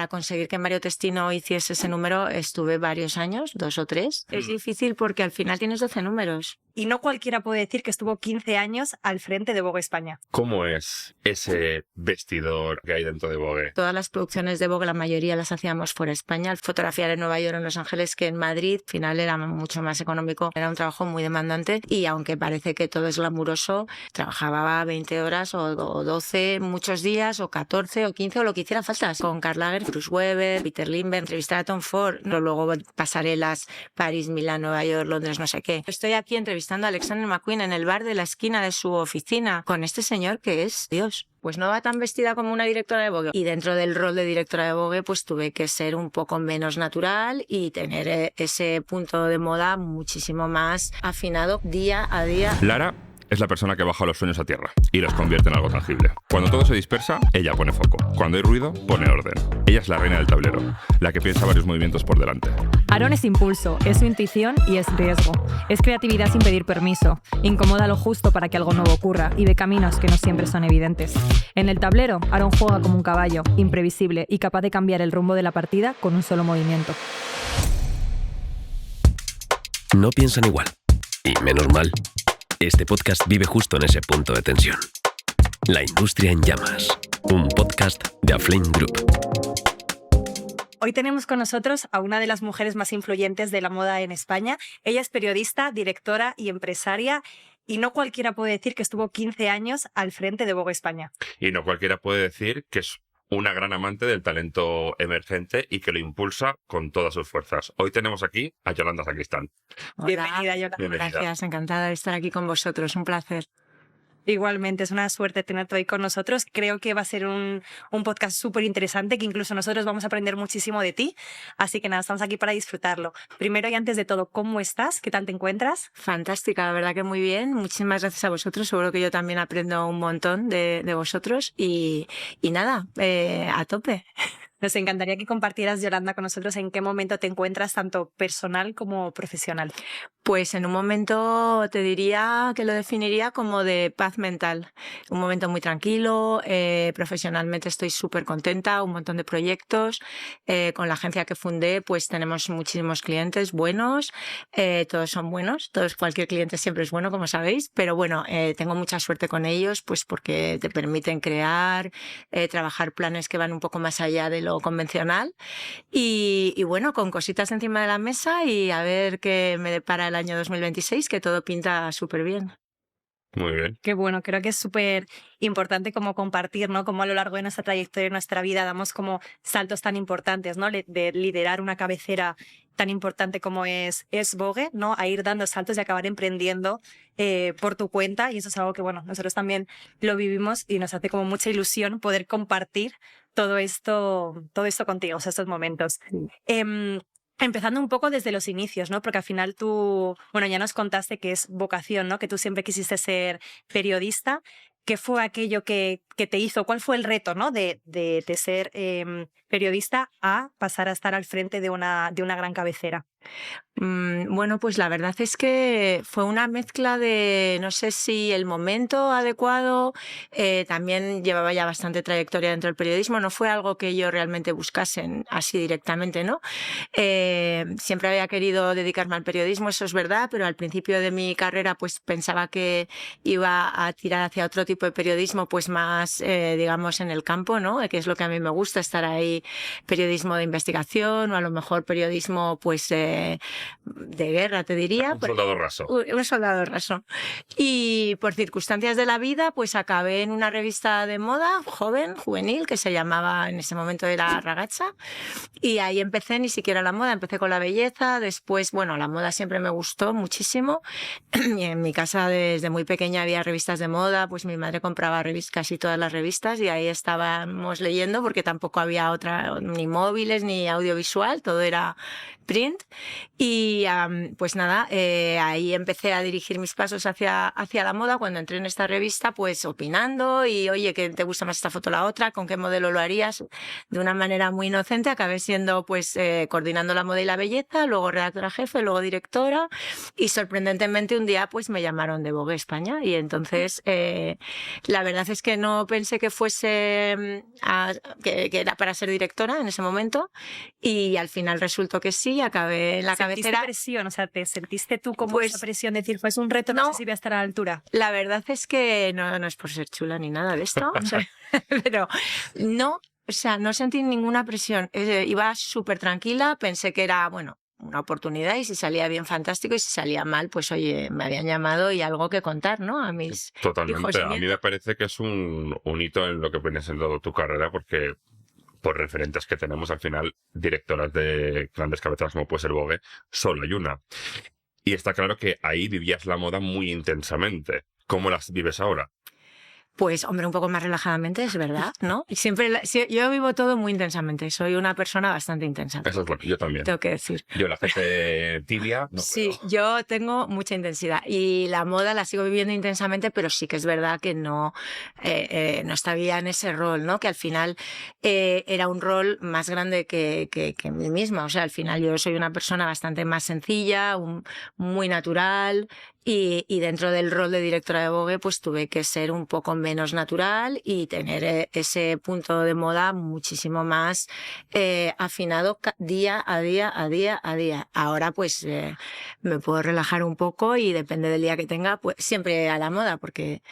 para conseguir que Mario Testino hiciese ese número estuve varios años, 2 o 3. Es difícil porque al final tienes 12 números. Y no cualquiera puede decir que estuvo 15 años al frente de Vogue España. ¿Cómo es ese vestidor que hay dentro de Vogue? Todas las producciones de Vogue, la mayoría las hacíamos fuera de España. Fotografiar en Nueva York, en Los Ángeles, que en Madrid, al final era mucho más económico. Era un trabajo muy demandante y aunque parece que todo es glamuroso, trabajaba 20 horas o 12 muchos días, o 14 o 15 o lo que hiciera falta. Con Karl Lagerfeld, Bruce Weber, Peter Lindbergh, entrevistar a Tom Ford, luego pasarelas, París, Milán, Nueva York, Londres, no sé qué. Estoy aquí entrevistando a Alexander McQueen en el bar de la esquina de su oficina con este señor que es Dios. Pues no va tan vestida como una directora de Vogue. Y dentro del rol de directora de Vogue, pues tuve que ser un poco menos natural y tener ese punto de moda muchísimo más afinado día a día. Lara es la persona que baja los sueños a tierra y los convierte en algo tangible. Cuando todo se dispersa, ella pone foco. Cuando hay ruido, pone orden. Ella es la reina del tablero, la que piensa varios movimientos por delante. Aaron es impulso, es su intuición y es riesgo. Es creatividad sin pedir permiso. Incomoda lo justo para que algo nuevo ocurra y ve caminos que no siempre son evidentes. En el tablero, Aaron juega como un caballo, imprevisible y capaz de cambiar el rumbo de la partida con un solo movimiento. No piensan igual. Y menos mal. Este podcast vive justo en ese punto de tensión. La industria en llamas. Un podcast de Aflame Group. Hoy tenemos con nosotros a una de las mujeres más influyentes de la moda en España. Ella es periodista, directora y empresaria. Y no cualquiera puede decir que estuvo 15 años al frente de Vogue España. Y no cualquiera puede decir que es una gran amante del talento emergente y que lo impulsa con todas sus fuerzas. Hoy tenemos aquí a Yolanda Sacristán. Hola. Bienvenida, Yolanda. Bienvenida. Gracias, encantada de estar aquí con vosotros. Un placer. Igualmente, es una suerte tenerte hoy con nosotros. Creo que va a ser un podcast súper interesante, que incluso nosotros vamos a aprender muchísimo de ti. Así que nada, estamos aquí para disfrutarlo. Primero y antes de todo, ¿cómo estás? ¿Qué tal te encuentras? Fantástica, la verdad que muy bien. Muchísimas gracias a vosotros. Seguro que yo también aprendo un montón de vosotros. Y nada, a tope. Nos encantaría que compartieras, Yolanda, con nosotros en qué momento te encuentras, tanto personal como profesional. Pues en un momento te diría que lo definiría como de paz mental. Un momento muy tranquilo, profesionalmente estoy súper contenta, un montón de proyectos. Con la agencia que fundé pues tenemos muchísimos clientes buenos, todos son buenos, cualquier cliente siempre es bueno, como sabéis, pero bueno, tengo mucha suerte con ellos pues porque te permiten crear, trabajar planes que van un poco más allá de lo convencional y bueno, con cositas encima de la mesa y a ver qué me depara el año 2026, que todo pinta súper bien. Muy bien. Qué bueno, creo que es súper importante como compartir, ¿no? Como a lo largo de nuestra trayectoria, de nuestra vida, damos como saltos tan importantes, ¿no? De liderar una cabecera tan importante como es Vogue, ¿no? A ir dando saltos y acabar emprendiendo por tu cuenta. Y eso es algo que, bueno, nosotros también lo vivimos y nos hace como mucha ilusión poder compartir todo esto contigo, o sea, estos momentos. Empezando un poco desde los inicios, ¿no? Porque al final tú, bueno, ya nos contaste que es vocación, ¿no? Que tú siempre quisiste ser periodista. ¿Qué fue aquello que te hizo? ¿Cuál fue el reto, ¿no? de ser periodista a pasar a estar al frente de una gran cabecera? Bueno, pues la verdad es que fue una mezcla de, no sé si el momento adecuado, también llevaba ya bastante trayectoria dentro del periodismo, no fue algo que yo realmente buscase así directamente, ¿no? Siempre había querido dedicarme al periodismo, eso es verdad, pero al principio de mi carrera pues pensaba que iba a tirar hacia otro tipo de periodismo pues más, digamos, en el campo, ¿no? Que es lo que a mí me gusta, estar ahí, periodismo de investigación o a lo mejor periodismo pues de guerra, te diría. Un soldado raso. Un soldado raso. Y por circunstancias de la vida, pues acabé en una revista de moda juvenil, que se llamaba, en ese momento era Ragazza, y ahí empecé, ni siquiera la moda, empecé con la belleza, después, bueno, la moda siempre me gustó muchísimo, y en mi casa desde muy pequeña había revistas de moda, pues mi madre compraba casi todas las revistas y ahí estábamos leyendo porque tampoco había otra, ni móviles, ni audiovisual, todo era print. Y pues nada, ahí empecé a dirigir mis pasos hacia la moda. Cuando entré en esta revista, pues opinando y, oye, ¿qué te gusta más esta foto o la otra? ¿Con qué modelo lo harías? De una manera muy inocente acabé siendo pues coordinando la moda y la belleza, luego redactora jefe, luego directora, y sorprendentemente un día pues me llamaron de Vogue España, y entonces la verdad es que no pensé que fuese que era para ser directora en ese momento, y al final resultó que sí. Acabé en la cabecera. Presión? O sea, ¿te sentiste tú como Pues, esa presión de decir, pues un reto, no sé si voy a estar a la altura? La verdad es que no es por ser chula ni nada de esto, o sea, pero no, o sea, no sentí ninguna presión. Iba súper tranquila, pensé que era, bueno, una oportunidad, y si salía bien, fantástico, y si salía mal, pues oye, me habían llamado y algo que contar, ¿no? A mis Totalmente. hijos y A mí nietos. me parece que es un hito en lo que viene siendo tu carrera, porque por referentes que tenemos, al final, directoras de grandes cabeceras como puede ser Vogue, solo hay una. Y está claro que ahí vivías la moda muy intensamente. ¿Cómo las vives ahora? Pues, hombre, un poco más relajadamente, es verdad, ¿no? Yo vivo todo muy intensamente, soy una persona bastante intensa. Eso es bueno, yo también. Tengo que decir. Yo la gente tibia no Sí, puedo. yo tengo mucha intensidad y la moda la sigo viviendo intensamente, pero sí que es verdad que no estaba en ese rol, ¿no? Que al final era un rol más grande que mí misma. O sea, al final yo soy una persona bastante más sencilla, muy natural. Y dentro del rol de directora de Vogue, pues tuve que ser un poco menos natural y tener ese punto de moda muchísimo más afinado día a día. Ahora pues me puedo relajar un poco y depende del día que tenga, pues siempre a la moda, porque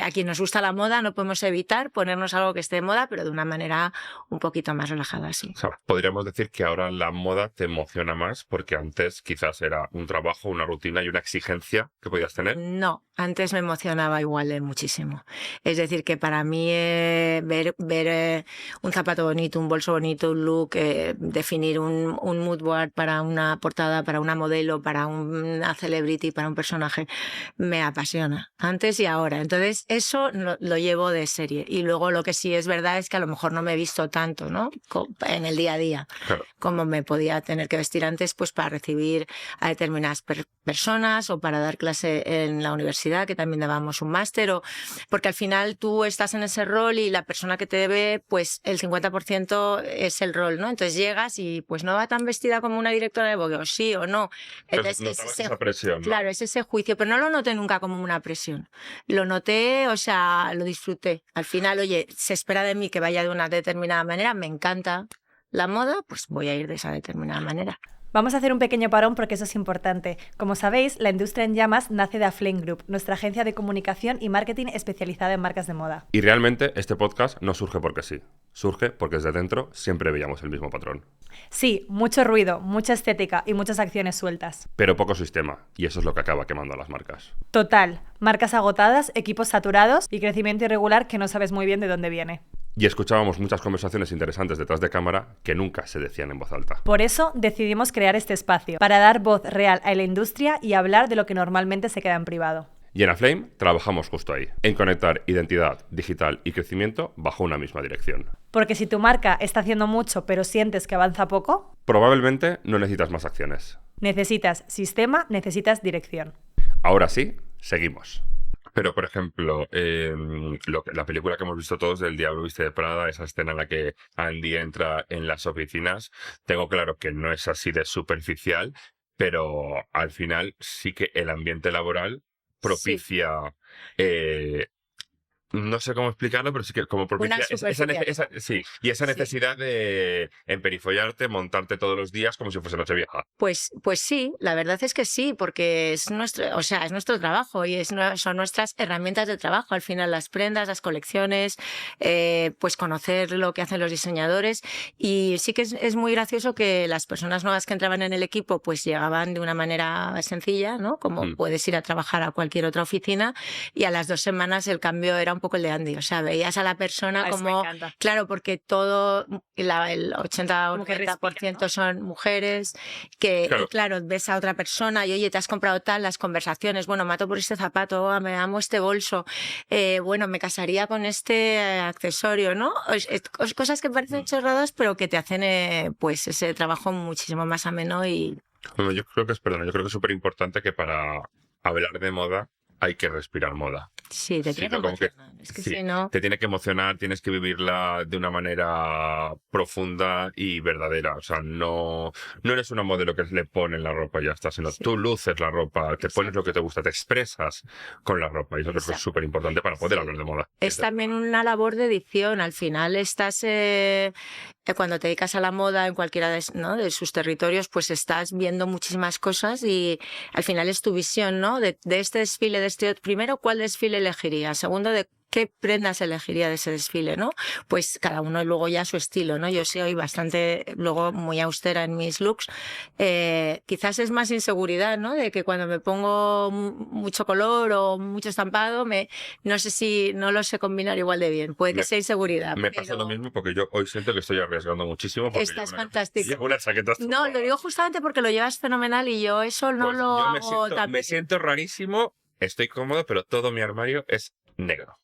a quien nos gusta la moda no podemos evitar ponernos algo que esté de moda, pero de una manera un poquito más relajada, sí. O sea, podríamos decir que ahora la moda te emociona más, porque antes quizás era un trabajo, una rutina y una exigencia que podías tener. No, antes me emocionaba igual de muchísimo. Es decir, que para mí ver un zapato bonito, un bolso bonito, un look, definir un mood board para una portada, para una modelo, para una celebrity, para un personaje, me apasiona, antes y ahora. Entonces eso lo llevo de serie. Y luego lo que sí es verdad es que a lo mejor no me he visto tanto, ¿no? En el día a día, Claro. como me podía tener que vestir antes, pues para recibir a determinadas personas o para dar clase en la universidad, que también dábamos un máster, porque al final tú estás en ese rol y la persona que te ve, pues el 50% es el rol, ¿no? Entonces llegas y pues no va tan vestida como una directora de Vogue, o sí o no. Entonces, Notabas esa presión, ¿no? Claro, es ese juicio, pero no lo noté nunca como una presión. Lo noté, o sea, lo disfruté. Al final, oye, se espera de mí que vaya de una determinada manera, me encanta la moda, pues voy a ir de esa determinada manera. Vamos a hacer un pequeño parón porque eso es importante. Como sabéis, la Industria en Llamas nace de Aflame Group, nuestra agencia de comunicación y marketing especializada en marcas de moda. Y realmente este podcast no surge porque sí. Surge porque desde dentro siempre veíamos el mismo patrón. Sí, mucho ruido, mucha estética y muchas acciones sueltas. Pero poco sistema, y eso es lo que acaba quemando a las marcas. Total, marcas agotadas, equipos saturados y crecimiento irregular que no sabes muy bien de dónde viene. Y escuchábamos muchas conversaciones interesantes detrás de cámara que nunca se decían en voz alta. Por eso decidimos crear este espacio, para dar voz real a la industria y hablar de lo que normalmente se queda en privado. Y en Aflame trabajamos justo ahí, en conectar identidad digital y crecimiento bajo una misma dirección. Porque si tu marca está haciendo mucho pero sientes que avanza poco, Probablemente no necesitas más acciones. necesitas sistema, necesitas dirección. Ahora sí, seguimos. Pero, por ejemplo, la película que hemos visto todos del Diablo Viste de Prada, esa escena en la que Andy entra en las oficinas, tengo claro que no es así de superficial, pero al final sí que el ambiente laboral propicia... no sé cómo explicarlo, pero sí que como propicia esa necesidad de emperifollarte, montarte todos los días como si fuese Nochevieja. Pues sí, la verdad es que sí, porque es nuestro trabajo y son nuestras herramientas de trabajo. Al final, las prendas, las colecciones, pues conocer lo que hacen los diseñadores. Y sí que es muy gracioso que las personas nuevas que entraban en el equipo pues llegaban de una manera sencilla, ¿no? Como puedes ir a trabajar a cualquier otra oficina, y a las 2 semanas el cambio era un poco el de Andy. O sea, veías a la persona como... Claro, porque todo, el 80-90% son mujeres, que claro, ves a otra persona y oye, te has comprado tal, las conversaciones, bueno, mato por este zapato, me amo este bolso, bueno, me casaría con este accesorio, ¿no? Cosas que parecen chorradas, pero que te hacen pues ese trabajo muchísimo más ameno y Bueno, yo creo que es súper importante que para hablar de moda hay que respirar moda. Sí, te Sí, tiene que ¿no? Como que emocionar. Es que sí, si no... te tiene que emocionar, tienes que vivirla de una manera profunda y verdadera. O sea, no eres una modelo que le ponen la ropa y ya está, sino Sí. tú luces la ropa, te pones lo que te gusta, te expresas con la ropa. Y eso creo que es Exacto. súper importante para poder Sí. hablar de moda. Es también una labor de edición. Al final estás, cuando te dedicas a la moda en cualquiera ¿no? de sus territorios, pues estás viendo muchísimas cosas y al final es tu visión, ¿no? De este desfile, primero, ¿cuál desfile elegiría? Segundo, de qué prendas elegiría de ese desfile, ¿no? Pues cada uno luego ya su estilo, ¿no? Yo soy bastante, luego muy austera en mis looks. Quizás es más inseguridad, ¿no? De que cuando me pongo mucho color o mucho estampado, no sé si no lo sé combinar igual de bien. Puede que sea inseguridad. Me pasa lo mismo porque yo hoy siento que estoy arriesgando muchísimo. Porque Estás llevo fantástico. Llevo una chaqueta. No, lo digo justamente porque lo llevas fenomenal y yo eso no Pues lo yo hago tan me bien. siento rarísimo, estoy cómodo, pero todo mi armario es negro.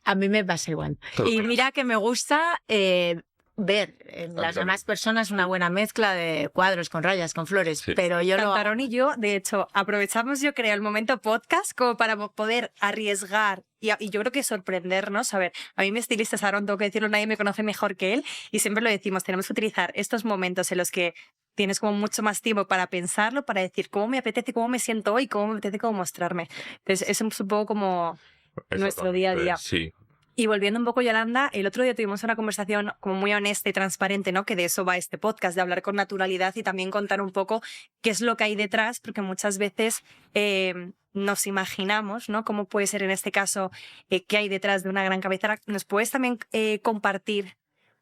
A mí me pasa igual. Todo Y negro. mira que me gusta ver en las demás personas una buena mezcla de cuadros con rayas, con flores, Sí. pero yo lo hago. Cantarón y yo, de hecho, aprovechamos, yo creo, el momento podcast como para poder arriesgar y yo creo que sorprendernos. A ver, a mí mi estilista Sarón, tengo que decirlo, nadie me conoce mejor que él y siempre lo decimos, tenemos que utilizar estos momentos en los que tienes como mucho más tiempo para pensarlo, para decir cómo me apetece, cómo me siento hoy, cómo me apetece cómo mostrarme. Entonces, es un poco como nuestro día a día. Sí. Y volviendo un poco, Yolanda, el otro día tuvimos una conversación como muy honesta y transparente, ¿no? Que de eso va este podcast, de hablar con naturalidad y también contar un poco qué es lo que hay detrás, porque muchas veces nos imaginamos, ¿no? Cómo puede ser en este caso qué hay detrás de una gran cabecera. ¿Nos puedes también compartir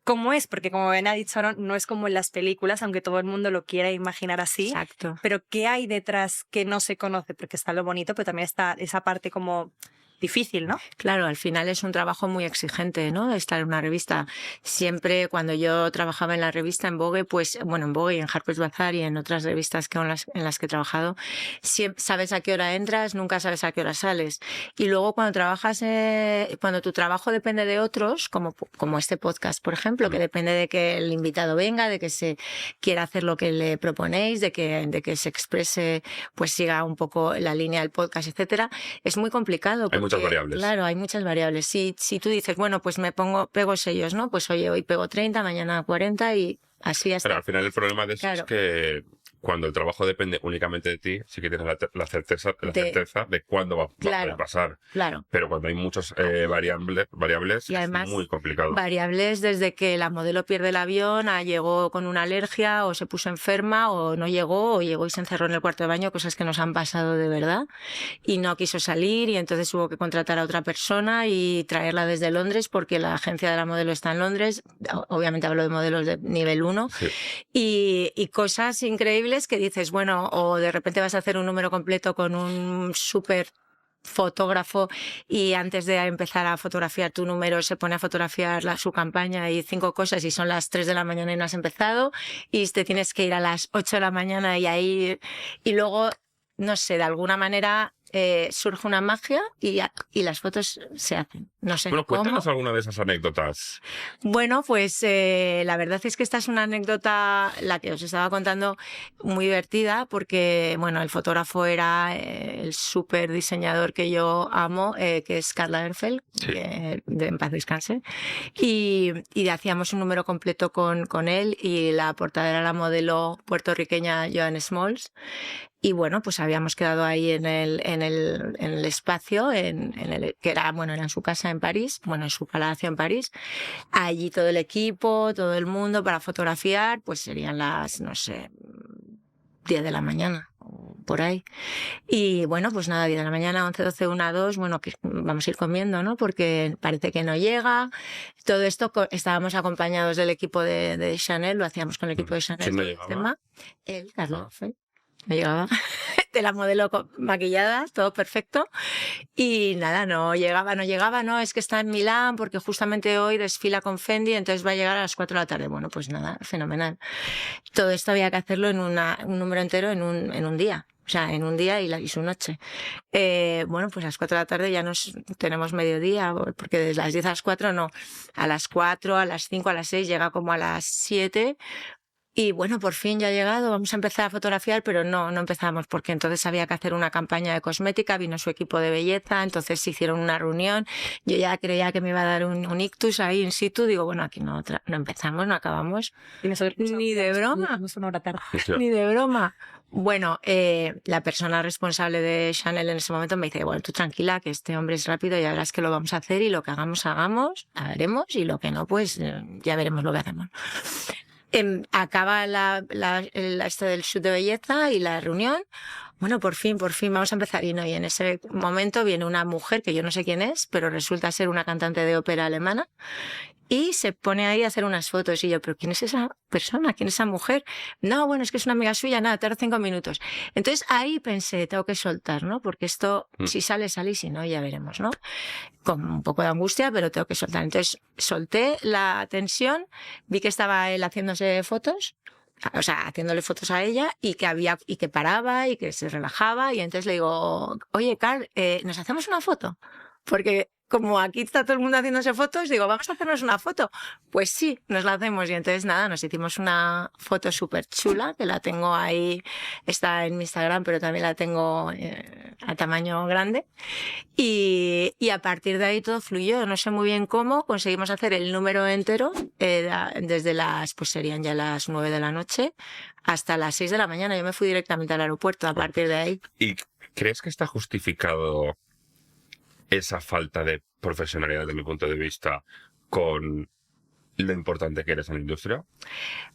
cómo es? Porque como bien ha dicho Aaron, no es como en las películas, aunque todo el mundo lo quiera imaginar así. Exacto. Pero ¿qué hay detrás que no se conoce? Porque está lo bonito, pero también está esa parte como difícil, ¿no? Claro, al final es un trabajo muy exigente, ¿no? Estar en una revista. Siempre cuando yo trabajaba en la revista, en Vogue, pues, bueno, en Vogue y en Harper's Bazaar y en otras revistas en las que he trabajado, sabes a qué hora entras, nunca sabes a qué hora sales. Y luego cuando trabajas, cuando tu trabajo depende de otros, como este podcast, por ejemplo, que depende de que el invitado venga, de que se quiera hacer lo que le proponéis, de que se exprese, pues siga un poco la línea del podcast, etcétera, es muy complicado. Hay muchas variables. Claro, hay muchas variables. Si tú dices, bueno, pues pego sellos, ¿no? Pues oye, hoy pego 30, mañana 40 y así hasta. Pero al final el problema de eso es que cuando el trabajo depende únicamente de ti, sí que tienes la certeza de cuándo va a poder pasar. Claro. Pero cuando hay muchas variables, y además, es muy complicado. Variables desde que la modelo pierde el avión, llegó con una alergia, o se puso enferma, o no llegó, o llegó y se encerró en el cuarto de baño, cosas que nos han pasado de verdad, y no quiso salir, y entonces hubo que contratar a otra persona y traerla desde Londres, porque la agencia de la modelo está en Londres. Obviamente hablo de modelos de nivel 1. Sí. Y cosas increíbles que dices, bueno, o de repente vas a hacer un número completo con un súper fotógrafo y antes de empezar a fotografiar tu número se pone a fotografiar su campaña y 5 cosas y son las 3 de la mañana y no has empezado y te tienes que ir a las 8 de la mañana y luego, no sé, de alguna manera surge una magia y las fotos se hacen. No sé Bueno, cuéntanos cómo. alguna de esas anécdotas. Bueno, pues la verdad es que esta es una anécdota, la que os estaba contando, muy divertida, porque bueno, el fotógrafo era el súper diseñador que yo amo, que es Karl Lagerfeld, Sí. de En paz descanse, y hacíamos un número completo con él, y la portada era la modelo puertorriqueña Joan Smalls. Y bueno, pues habíamos quedado ahí en el espacio, que era, bueno, era en su casa en París, bueno, en su palacio en París. Allí todo el equipo, todo el mundo para fotografiar, pues serían las, no sé, 10 de la mañana, o por ahí. Y bueno, pues nada, 10 de la mañana, 11, 12, 1, 2, bueno, que vamos a ir comiendo, ¿no? Porque parece que no llega. Todo esto estábamos acompañados del equipo de Chanel, lo hacíamos con el equipo de Chanel. ¿Quién no llegaba? Él, Carlos. No llegaba. De la modelo maquillada, todo perfecto. Y nada, no llegaba, no, es que está en Milán porque justamente hoy desfila con Fendi, entonces va a llegar a las 4 de la tarde. Bueno, pues nada, fenomenal. Todo esto había que hacerlo en un número entero en un día. O sea, en un día y su noche. Bueno, pues a las 4 de la tarde ya tenemos mediodía, porque desde las 10 a las 4 no. A las 4, a las 5, a las 6, llega como a las 7. Y bueno, por fin ya ha llegado, vamos a empezar a fotografiar, pero no empezamos porque entonces había que hacer una campaña de cosmética, vino su equipo de belleza, entonces hicieron una reunión, yo ya creía que me iba a dar un ictus ahí in situ, digo, bueno, aquí no empezamos, no acabamos. Y nosotros, Ni de broma. Una hora tarde. Ni de broma. Bueno, la persona responsable de Chanel en ese momento me dice, bueno, tú tranquila, que este hombre es rápido, ya verás que lo vamos a hacer y lo que hagamos, haremos, y lo que no, pues ya veremos lo que hacemos. Acaba esto del shoot de belleza y la reunión. Bueno, por fin vamos a empezar. Y en ese momento viene una mujer que yo no sé quién es, pero resulta ser una cantante de ópera alemana. Y se pone ahí a hacer unas fotos. Y yo, ¿pero quién es esa persona? ¿Quién es esa mujer? No, bueno, es que es una amiga suya, nada, tarda 5 minutos. Entonces ahí pensé, tengo que soltar, ¿no? Porque esto, si sale, y si no, ya veremos, ¿no? Con un poco de angustia, pero tengo que soltar. Entonces solté la tensión, vi que estaba él haciéndose fotos, o sea, haciéndole fotos a ella, y que paraba y que se relajaba. Y entonces le digo, oye, Carl, ¿nos hacemos una foto? Porque como aquí está todo el mundo haciéndose fotos, digo, vamos a hacernos una foto. Pues sí, nos la hacemos. Y entonces nada, nos hicimos una foto súper chula, que la tengo ahí, está en mi Instagram, pero también la tengo a tamaño grande. Y a partir de ahí todo fluyó. No sé muy bien cómo conseguimos hacer el número entero, desde pues serían ya las 9 de la noche hasta las 6 de la mañana. Yo me fui directamente al aeropuerto a partir de ahí. ¿Y crees que está justificado esa falta de profesionalidad, desde mi punto de vista, con lo importante que eres en la industria?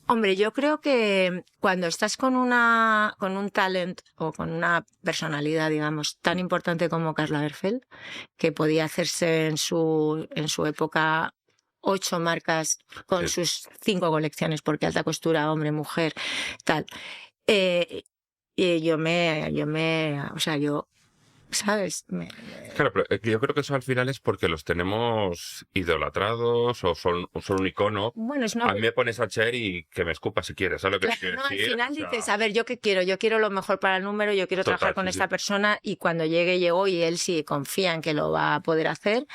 Hombre, yo creo que cuando estás con un talent o con una personalidad, digamos, tan importante como Karl Lagerfeld, que podía hacerse en su época 8 marcas con sus 5 colecciones, porque alta costura, hombre, mujer, tal. Y yo, ¿sabes? Claro, pero yo creo que eso al final es porque los tenemos idolatrados o son un icono. Bueno, es una... A mí me pones a Cher y que me escupa si quieres, ¿sabes lo que Claro, quiero no, decir? al final O sea, dices, a ver, ¿yo qué quiero? Yo quiero lo mejor para el número, yo quiero trabajar con esta persona, y cuando llegó y él sí confía en que lo va a poder hacer,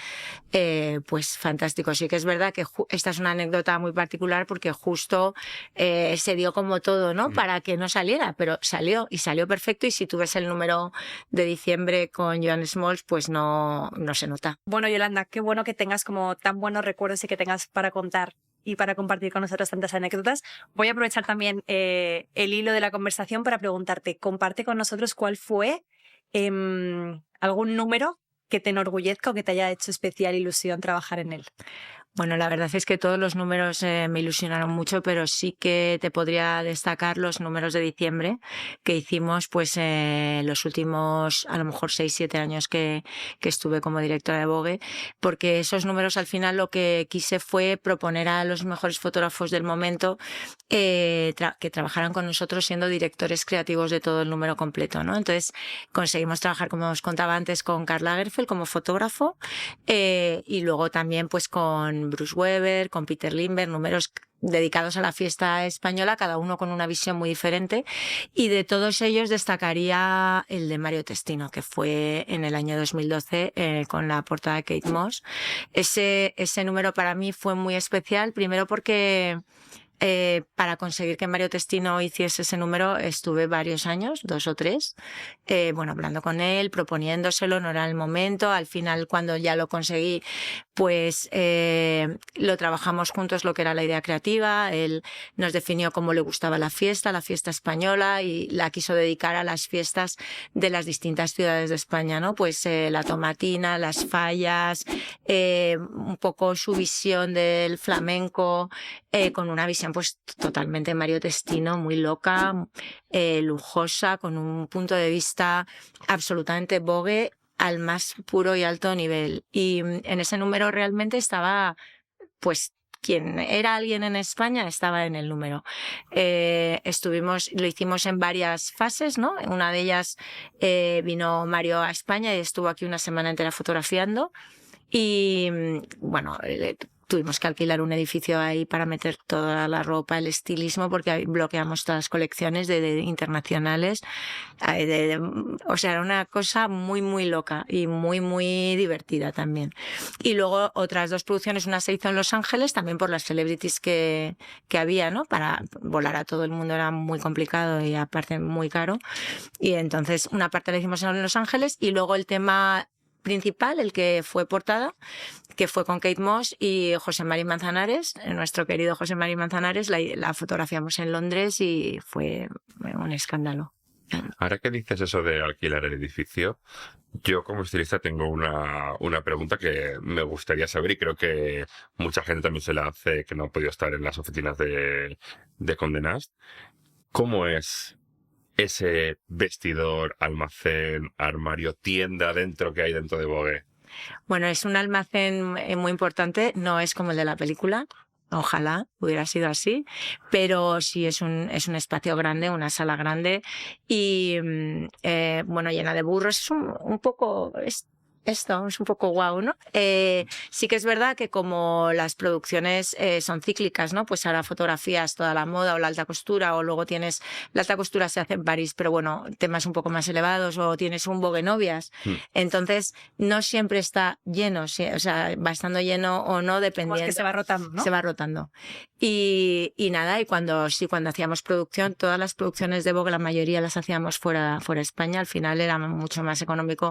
pues fantástico. Sí que es verdad que esta es una anécdota muy particular porque justo se dio como todo, ¿no? Para que no saliera, pero salió y salió perfecto, y si tú ves el número de diciembre con Joan Smalls, pues no se nota. Bueno, Yolanda, qué bueno que tengas como tan buenos recuerdos y que tengas para contar y para compartir con nosotros tantas anécdotas. Voy a aprovechar también el hilo de la conversación para preguntarte, comparte con nosotros cuál fue algún número que te enorgullezca o que te haya hecho especial ilusión trabajar en él. Bueno, la verdad es que todos los números me ilusionaron mucho, pero sí que te podría destacar los números de diciembre que hicimos pues los últimos, a lo mejor 6-7 años que estuve como directora de Vogue, porque esos números al final lo que quise fue proponer a los mejores fotógrafos del momento que trabajaran con nosotros siendo directores creativos de todo el número completo, ¿no? Entonces conseguimos trabajar, como os contaba antes, con Karl Lagerfeld como fotógrafo, y luego también pues con Bruce Weber, con Peter Lindbergh, números dedicados a la fiesta española, cada uno con una visión muy diferente, y de todos ellos destacaría el de Mario Testino, que fue en el año 2012 con la portada de Kate Moss. Ese número para mí fue muy especial, primero porque para conseguir que Mario Testino hiciese ese número estuve varios años, 2 o 3, hablando con él, proponiéndoselo, no era el momento. Al final, cuando ya lo conseguí, pues lo trabajamos juntos, lo que era la idea creativa. Él nos definió cómo le gustaba la fiesta española, y la quiso dedicar a las fiestas de las distintas ciudades de España, ¿no? Pues la Tomatina, las Fallas, un poco su visión del flamenco, con una visión pues totalmente Mario Testino, muy loca, lujosa, con un punto de vista absolutamente Vogue al más puro y alto nivel. Y en ese número realmente estaba, pues, quien era alguien en España estaba en el número. Lo hicimos en varias fases, ¿no? En una de ellas vino Mario a España y estuvo aquí una semana entera fotografiando. Y bueno, tuvimos que alquilar un edificio ahí para meter toda la ropa, el estilismo, porque ahí bloqueamos todas las colecciones de internacionales. O sea, era una cosa muy, muy loca y muy, muy divertida también. Y luego otras 2 producciones, una se hizo en Los Ángeles, también por las celebrities que había, ¿no? Para volar a todo el mundo era muy complicado y aparte muy caro. Y entonces una parte la hicimos en Los Ángeles y luego el tema principal, el que fue portada, que fue con Kate Moss y José Mari Manzanares, nuestro querido José Mari Manzanares, la fotografiamos en Londres y fue un escándalo. Ahora que dices eso de alquilar el edificio, yo como estilista tengo una pregunta que me gustaría saber y creo que mucha gente también se la hace que no ha podido estar en las oficinas de Condé Nast. ¿Cómo es ese vestidor, almacén, armario, tienda dentro que hay dentro de Vogue? Bueno, es un almacén muy importante, no es como el de la película. Ojalá hubiera sido así, pero sí es un espacio grande, una sala grande y bueno, llena de burros. Es un poco esto, es un poco guau, ¿no? Sí que es verdad que como las producciones son cíclicas, ¿no? Pues ahora fotografías toda la moda o la alta costura, o luego tienes la alta costura se hace en París, pero bueno, temas un poco más elevados, o tienes un Vogue Novias. Entonces, no siempre está lleno, o sea, va estando lleno o no, dependiendo. Como es que se va rotando, ¿no? Se va rotando. Y nada, y cuando hacíamos producción, todas las producciones de Vogue, la mayoría las hacíamos fuera de España, al final era mucho más económico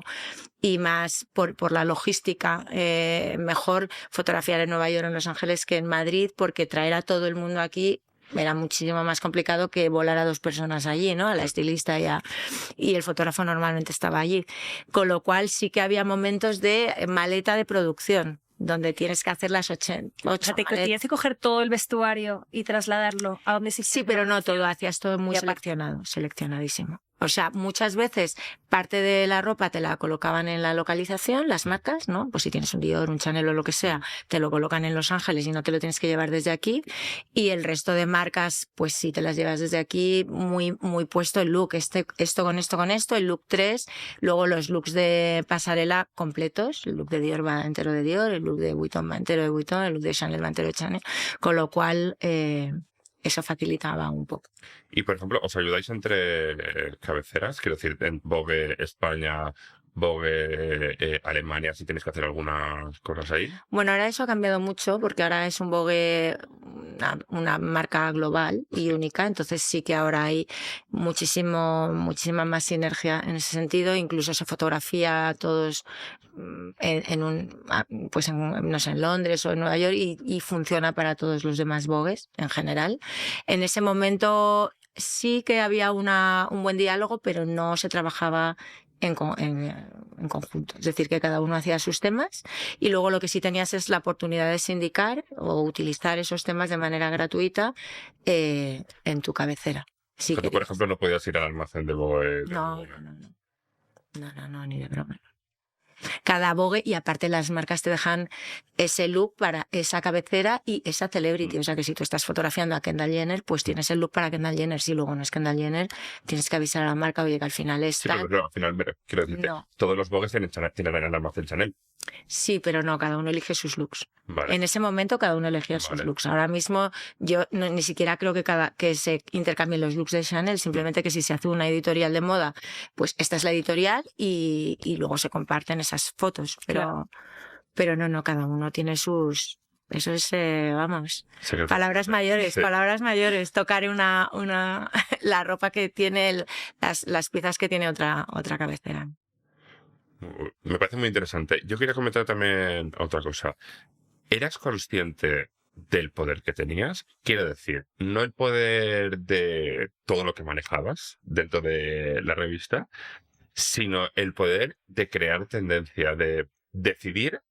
y más por la logística, mejor fotografiar en Nueva York o en Los Ángeles que en Madrid, porque traer a todo el mundo aquí era muchísimo más complicado que volar a 2 personas allí, ¿no? A la estilista y el fotógrafo normalmente estaba allí. Con lo cual sí que había momentos de maleta de producción, donde tienes que hacer las 8 O sea, tienes que coger todo el vestuario y trasladarlo a donde se Sí, pero no todo, hacías todo muy seleccionadísimo. O sea, muchas veces parte de la ropa te la colocaban en la localización, las marcas, ¿no? Pues si tienes un Dior, un Chanel o lo que sea, te lo colocan en Los Ángeles y no te lo tienes que llevar desde aquí. Y el resto de marcas, pues sí te las llevas desde aquí, muy, muy puesto el look. Esto con esto, el look 3. Luego los looks de pasarela completos. El look de Dior va entero de Dior, el look de Vuitton va entero de Vuitton, el look de Chanel va entero de Chanel. Con lo cual eso facilitaba un poco. Y, por ejemplo, ¿os ayudáis entre cabeceras? Quiero decir, en Vogue España, Vogue Alemania, si tenéis que hacer algunas cosas ahí. Bueno, ahora eso ha cambiado mucho porque ahora es un Vogue una marca global y única, entonces sí que ahora hay muchísima más sinergia en ese sentido, incluso se fotografía a todos no sé, en Londres o en Nueva York y funciona para todos los demás Vogues en general. En ese momento sí que había un buen diálogo, pero no se trabajaba en conjunto. Es decir, que cada uno hacía sus temas y luego lo que sí tenías es la oportunidad de sindicar o utilizar esos temas de manera gratuita en tu cabecera. Sí, tú, por ejemplo, no podías ir al almacén de Vogue. No, ni de broma. Cada Vogue, y aparte las marcas te dejan ese look para esa cabecera y esa celebrity. O sea que si tú estás fotografiando a Kendall Jenner, pues tienes el look para Kendall Jenner. Si luego no es Kendall Jenner, tienes que avisar a la marca, oye, que al final es Sí, pero al final, quiero decirte, todos los Vogues tienen en el almacén Chanel. Sí, pero no, cada uno elige sus looks. Vale. En ese momento cada uno elegía sus looks. Ahora mismo yo ni siquiera creo que se intercambien los looks de Chanel, simplemente que si se hace una editorial de moda, pues esta es la editorial y luego se comparten esas fotos. Pero no, cada uno tiene sus... Eso es, vamos, palabras mayores, palabras mayores. Tocar la ropa que tiene, las piezas que tiene otra cabecera. Me parece muy interesante. Yo quería comentar también otra cosa. ¿Eras consciente del poder que tenías? Quiero decir, no el poder de todo lo que manejabas dentro de la revista, sino el poder de crear tendencia, de decidir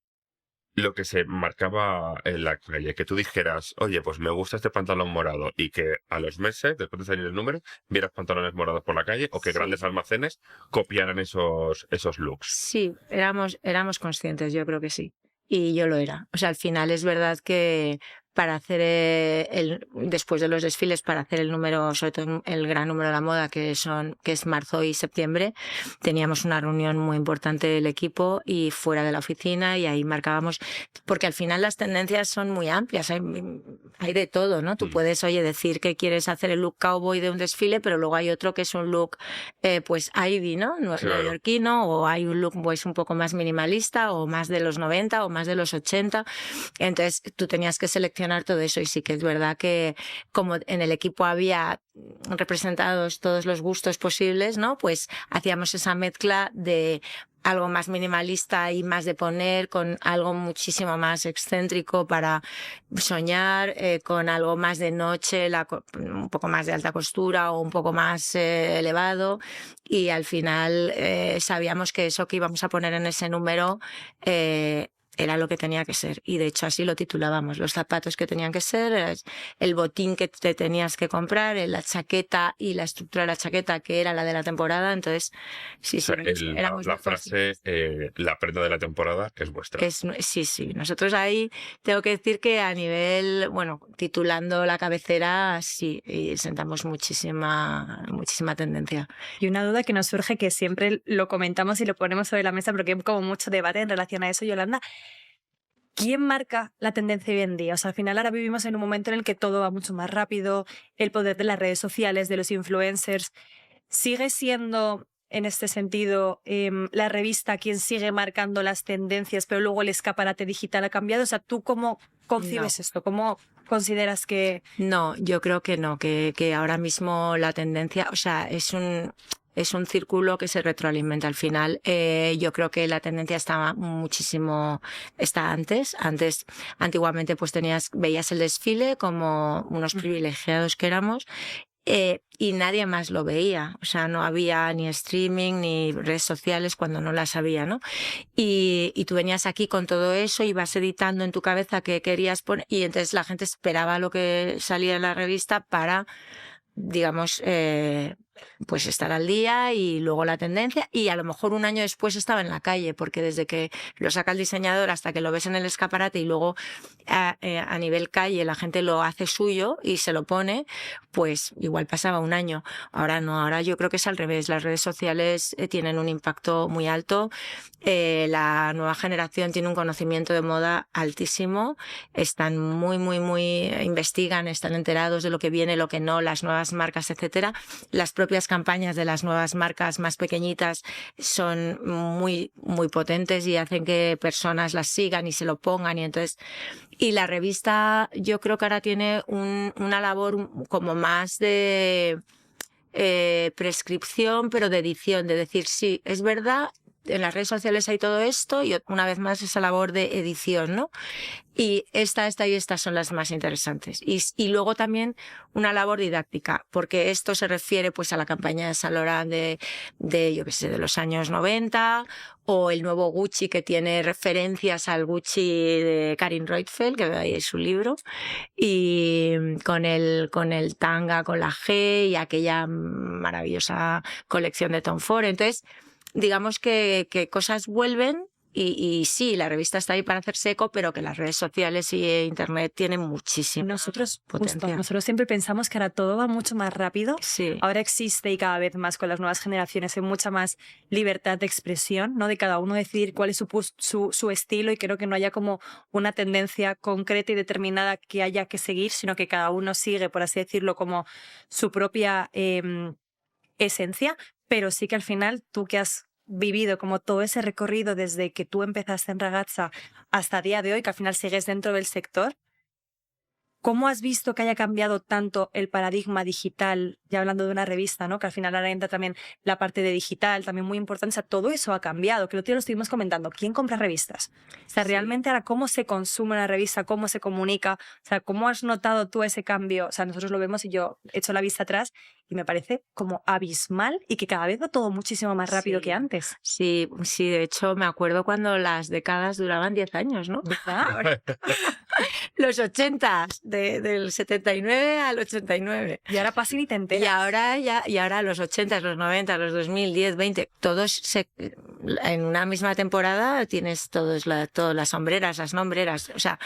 lo que se marcaba en la calle, que tú dijeras, oye, pues me gusta este pantalón morado, y que a los meses, después de salir el número, vieras pantalones morados por la calle, o que grandes almacenes copiaran esos looks. Sí, éramos conscientes, yo creo que sí. Y yo lo era. O sea, al final es verdad que para hacer después de los desfiles, para hacer el número, sobre todo el gran número de la moda, que es marzo y septiembre, teníamos una reunión muy importante del equipo y fuera de la oficina, y ahí marcábamos, porque al final las tendencias son muy amplias, hay de todo, ¿no? Tú puedes, decir que quieres hacer el look cowboy de un desfile, pero luego hay otro que es un look, pues Ivy, ¿no? Neoyorquino, o hay un look pues un poco más minimalista, o más de los 90, o más de los 80. Entonces tú tenías que seleccionar todo eso, y sí que es verdad que como en el equipo había representados todos los gustos posibles, ¿no? Pues hacíamos esa mezcla de algo más minimalista y más de poner, con algo muchísimo más excéntrico para soñar, con algo más de noche, un poco más de alta costura o un poco más elevado, y al final sabíamos que eso que íbamos a poner en ese número era lo que tenía que ser, y de hecho así lo titulábamos: los zapatos que tenían que ser, el botín que te tenías que comprar, la chaqueta y la estructura de la chaqueta que era la de la temporada. Entonces sí, la frase la prenda de la temporada es vuestra. Sí, nosotros ahí tengo que decir que a nivel, titulando la cabecera, sí, y sentamos muchísima tendencia. Y una duda que nos surge, que siempre lo comentamos y lo ponemos sobre la mesa porque hay como mucho debate en relación a eso, Yolanda: ¿quién marca la tendencia hoy en día? O sea, al final ahora vivimos en un momento en el que todo va mucho más rápido, el poder de las redes sociales, de los influencers. ¿Sigue siendo, en este sentido, la revista quien sigue marcando las tendencias, pero luego el escaparate digital ha cambiado? O sea, ¿tú cómo concibes esto? ¿Cómo consideras que...? No, yo creo que no, que ahora mismo la tendencia, es un círculo que se retroalimenta al final. Yo creo que la tendencia está antes. Antiguamente pues veías el desfile como unos privilegiados que éramos, y nadie más lo veía. O sea, no había ni streaming ni redes sociales cuando no las había, ¿no? Y tú venías aquí con todo eso, ibas editando en tu cabeza qué querías poner, y entonces la gente esperaba lo que salía en la revista para, digamos, pues estar al día, y luego la tendencia, y a lo mejor un año después estaba en la calle, porque desde que lo saca el diseñador hasta que lo ves en el escaparate y luego a nivel calle la gente lo hace suyo y se lo pone, pues igual pasaba un año. Ahora no, ahora yo creo que es al revés. Las redes sociales tienen un impacto muy alto, la nueva generación tiene un conocimiento de moda altísimo, están muy investigan, están enterados de lo que viene, lo que no, las nuevas marcas, etcétera. Las propias campañas de las nuevas marcas más pequeñitas son muy potentes y hacen que personas las sigan y se lo pongan, y la revista yo creo que ahora tiene una labor como más de prescripción, pero de edición, de decir, sí, es verdad, en las redes sociales hay todo esto, y una vez más esa labor de edición, ¿no? Y esta y estas son las más interesantes. Y luego también una labor didáctica, porque esto se refiere pues a la campaña de Saint Laurent de los años 90, o el nuevo Gucci, que tiene referencias al Gucci de Karin Reutefeldt, que ahí es su libro, y con el tanga, con la G, y aquella maravillosa colección de Tom Ford. Entonces, digamos que cosas vuelven, y sí, la revista está ahí para hacerse eco, pero que las redes sociales y internet tienen muchísima potencia. Nosotros siempre pensamos que ahora todo va mucho más rápido. Sí. Ahora existe, y cada vez más con las nuevas generaciones, hay mucha más libertad de expresión, ¿no? De cada uno decidir cuál es su estilo, y creo que no haya como una tendencia concreta y determinada que haya que seguir, sino que cada uno sigue, por así decirlo, como su propia esencia. Pero sí que al final, tú que has vivido como todo ese recorrido desde que tú empezaste en Ragazza hasta el día de hoy, que al final sigues dentro del sector, ¿cómo has visto que haya cambiado tanto el paradigma digital? Ya hablando de una revista, ¿no? Que al final ahora entra también la parte de digital, también muy importante. O sea, todo eso ha cambiado, que lo estuvimos comentando. ¿Quién compra revistas? O sea, realmente ahora, ¿cómo se consume una revista? ¿Cómo se comunica? O sea, ¿cómo has notado tú ese cambio? O sea, nosotros lo vemos, y yo echo la vista atrás y me parece como abismal, y que cada vez va todo muchísimo más rápido que antes. Sí, de hecho me acuerdo cuando las décadas duraban 10 años, ¿no? ¿Verdad? Los 80, del 79 al 89. Y ahora pasa y ni te enteras. Y ahora los 80, los 90, los 2000, 10, 20, todos en una misma temporada tienes todas las sombreras, las nombreras, o sea,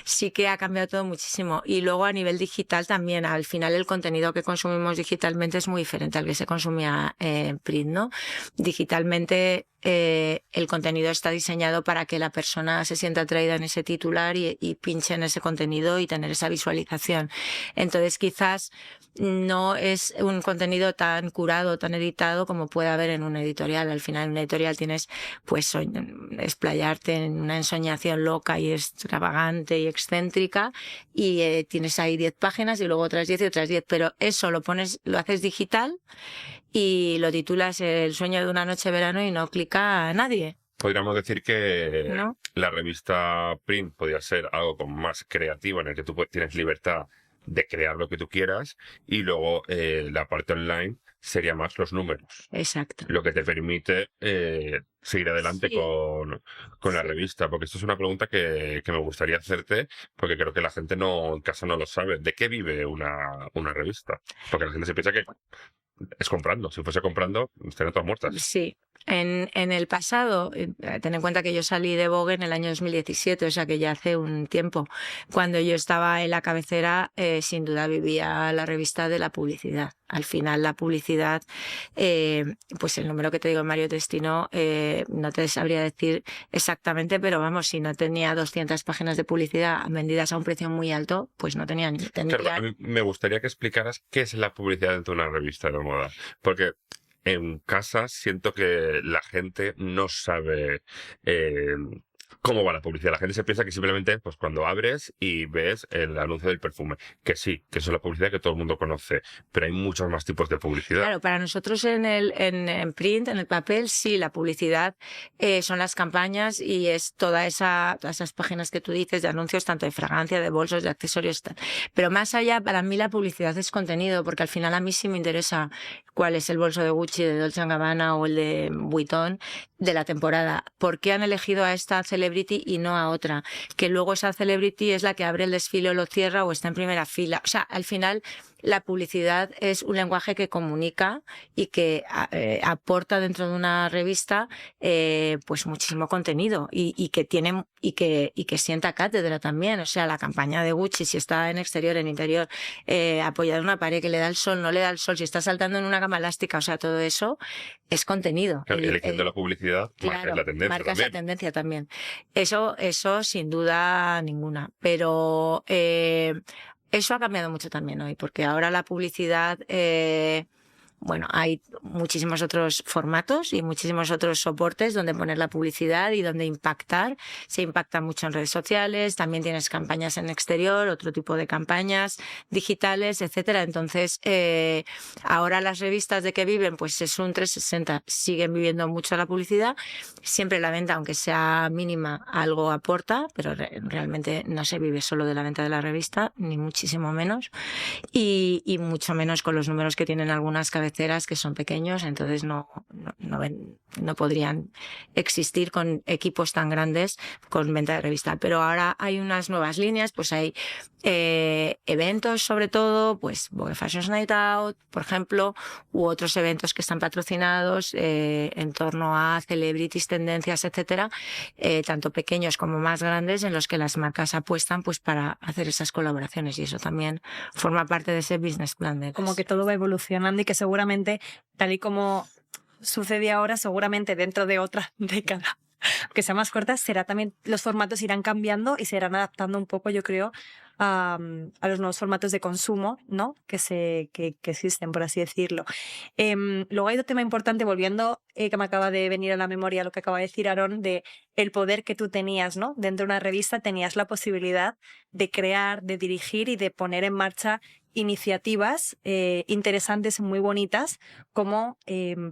sí que ha cambiado todo muchísimo. Y luego a nivel digital también, al final el contenido que consumimos digitalmente es muy diferente al que se consumía en print, ¿no? Digitalmente el contenido está diseñado para que la persona se sienta atraída en ese titular y pinche en ese contenido y tener esa visualización. Entonces quizás no es un contenido tan curado, tan editado como puede haber en un editorial. Al final en un editorial tienes pues explayarte en una ensoñación loca y extravagante y excéntrica y tienes ahí 10 páginas y luego otras 10 y otras 10, pero eso lo haces digital y lo titulas El sueño de una noche de verano y no clica a nadie. Podríamos decir que ¿No? la revista print podría ser algo como más creativo, en el que tú tienes libertad de crear lo que tú quieras, y luego la parte online sería más los números. Exacto. Lo que te permite seguir adelante Sí. con la revista. Porque esto es una pregunta que me gustaría hacerte, porque creo que la gente en casa no lo sabe. ¿De qué vive una revista? Porque la gente se piensa que es comprando. Si fuese comprando, estarían todas muertas. Sí. En el pasado, ten en cuenta que yo salí de Vogue en el año 2017, o sea que ya hace un tiempo. Cuando yo estaba en la cabecera, sin duda vivía la revista de la publicidad. Al final la publicidad, pues el número que te digo en Mario Destino, no te sabría decir exactamente, pero vamos, si no tenía 200 páginas de publicidad vendidas a un precio muy alto, pues no tenía ni... Claro, a mí me gustaría que explicaras qué es la publicidad dentro de una revista de moda. Porque en casa siento que la gente no sabe cómo va la publicidad. La gente se piensa que simplemente pues cuando abres y ves el anuncio del perfume, que sí, que eso es la publicidad que todo el mundo conoce, pero hay muchos más tipos de publicidad. Claro, para nosotros en print, en el papel, sí, la publicidad son las campañas y es todas esas páginas que tú dices de anuncios, tanto de fragancia, de bolsos, de accesorios, tal. Pero más allá, para mí la publicidad es contenido, porque al final a mí sí me interesa cuál es el bolso de Gucci, de Dolce & Gabbana o el de Vuitton de la temporada. ¿Por qué han elegido a esta celebrity y no a otra? Que luego esa celebrity es la que abre el desfile o lo cierra o está en primera fila. O sea, al final la publicidad es un lenguaje que comunica y que aporta dentro de una revista pues muchísimo contenido y que sienta cátedra también. O sea, la campaña de Gucci, si está en exterior, en interior, apoyada en una pared que le da el sol, no le da el sol, si está saltando en una cama elástica, o sea, todo eso es contenido. Claro, eligiendo la publicidad, Claro, marcas la tendencia marca también. esa tendencia también. Eso sin duda ninguna. Pero eso ha cambiado mucho también hoy, porque ahora la publicidad, bueno, hay muchísimos otros formatos y muchísimos otros soportes donde poner la publicidad y donde impactar. Se impacta mucho en redes sociales, también tienes campañas en exterior, otro tipo de campañas digitales, etcétera. Entonces, ahora las revistas de que viven, pues es un 360, siguen viviendo mucho la publicidad. Siempre la venta, aunque sea mínima, algo aporta, pero realmente no se vive solo de la venta de la revista, ni muchísimo menos. Y mucho menos con los números que tienen algunas cabeceras que son pequeños, entonces no podrían existir con equipos tan grandes con venta de revista. Pero ahora hay unas nuevas líneas, pues hay eventos sobre todo, pues Vogue Fashion Night Out, por ejemplo, u otros eventos que están patrocinados en torno a celebrities, tendencias, etcétera, tanto pequeños como más grandes, en los que las marcas apuestan pues para hacer esas colaboraciones, y eso también forma parte de ese business plan. Como que todo va evolucionando y que seguramente, tal y como sucede ahora, seguramente dentro de otra década que sea más corta, será también, los formatos irán cambiando y se irán adaptando un poco, yo creo, a los nuevos formatos de consumo, ¿no? que existen, por así decirlo. Luego hay otro tema importante, volviendo, que me acaba de venir a la memoria lo que acaba de decir Aarón, de el poder que tú tenías, ¿no? Dentro de una revista tenías la posibilidad de crear, de dirigir y de poner en marcha iniciativas interesantes, muy bonitas, como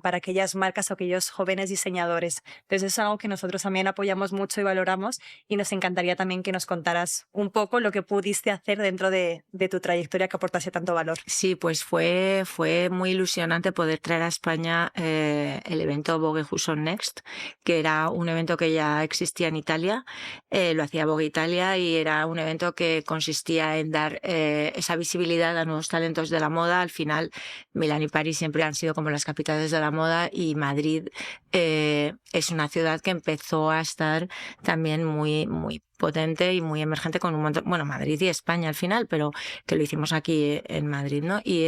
para aquellas marcas o aquellos jóvenes diseñadores. Entonces es algo que nosotros también apoyamos mucho y valoramos, y nos encantaría también que nos contaras un poco lo que pudiste hacer dentro de tu trayectoria que aportase tanto valor. Sí, pues fue muy ilusionante poder traer a España el evento Vogue Who's on Next, que era un evento que ya existía en Italia, lo hacía Vogue Italia, y era un evento que consistía en dar esa visibilidad visibilidad a nuevos talentos de la moda. Al final, Milán y París siempre han sido como las capitales de la moda, y Madrid es una ciudad que empezó a estar también muy, muy potente y muy emergente con un montón, bueno, Madrid y España al final, pero que lo hicimos aquí en Madrid, ¿no? Y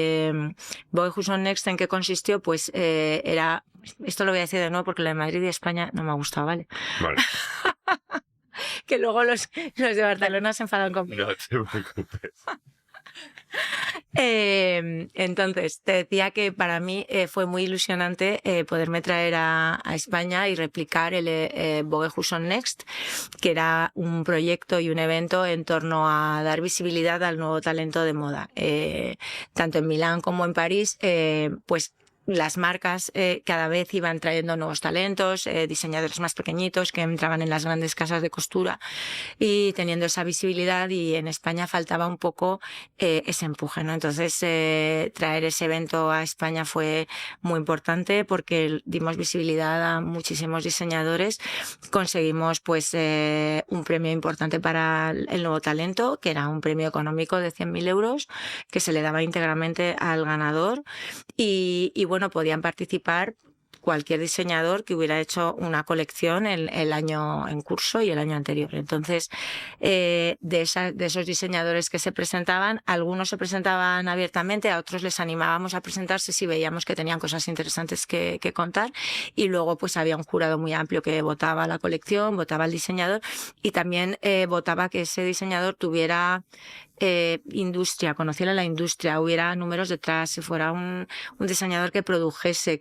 Vogue Who's on Next, ¿en qué consistió? Pues era, esto lo voy a decir de nuevo porque lo de Madrid y España no me ha gustado, ¿vale? Vale. Que luego los de Barcelona se enfadan conmigo. No te preocupes. Entonces, te decía que para mí fue muy ilusionante poderme traer a España y replicar el Vogue Who's on Next, que era un proyecto y un evento en torno a dar visibilidad al nuevo talento de moda. Tanto en Milán como en París, pues las marcas cada vez iban trayendo nuevos talentos, diseñadores más pequeñitos que entraban en las grandes casas de costura y teniendo esa visibilidad, y en España faltaba un poco ese empuje, ¿no? Entonces traer ese evento a España fue muy importante porque dimos visibilidad a muchísimos diseñadores, conseguimos pues un premio importante para el nuevo talento, que era un premio económico de 100.000 euros que se le daba íntegramente al ganador, y bueno, podían participar cualquier diseñador que hubiera hecho una colección el año en curso y el año anterior. Entonces, de esos diseñadores que se presentaban, algunos se presentaban abiertamente, a otros les animábamos a presentarse si veíamos que tenían cosas interesantes que contar, y luego pues había un jurado muy amplio que votaba la colección, votaba al diseñador, y también votaba que ese diseñador tuviera industria, conociera la industria, hubiera números detrás, si fuera un diseñador que produjese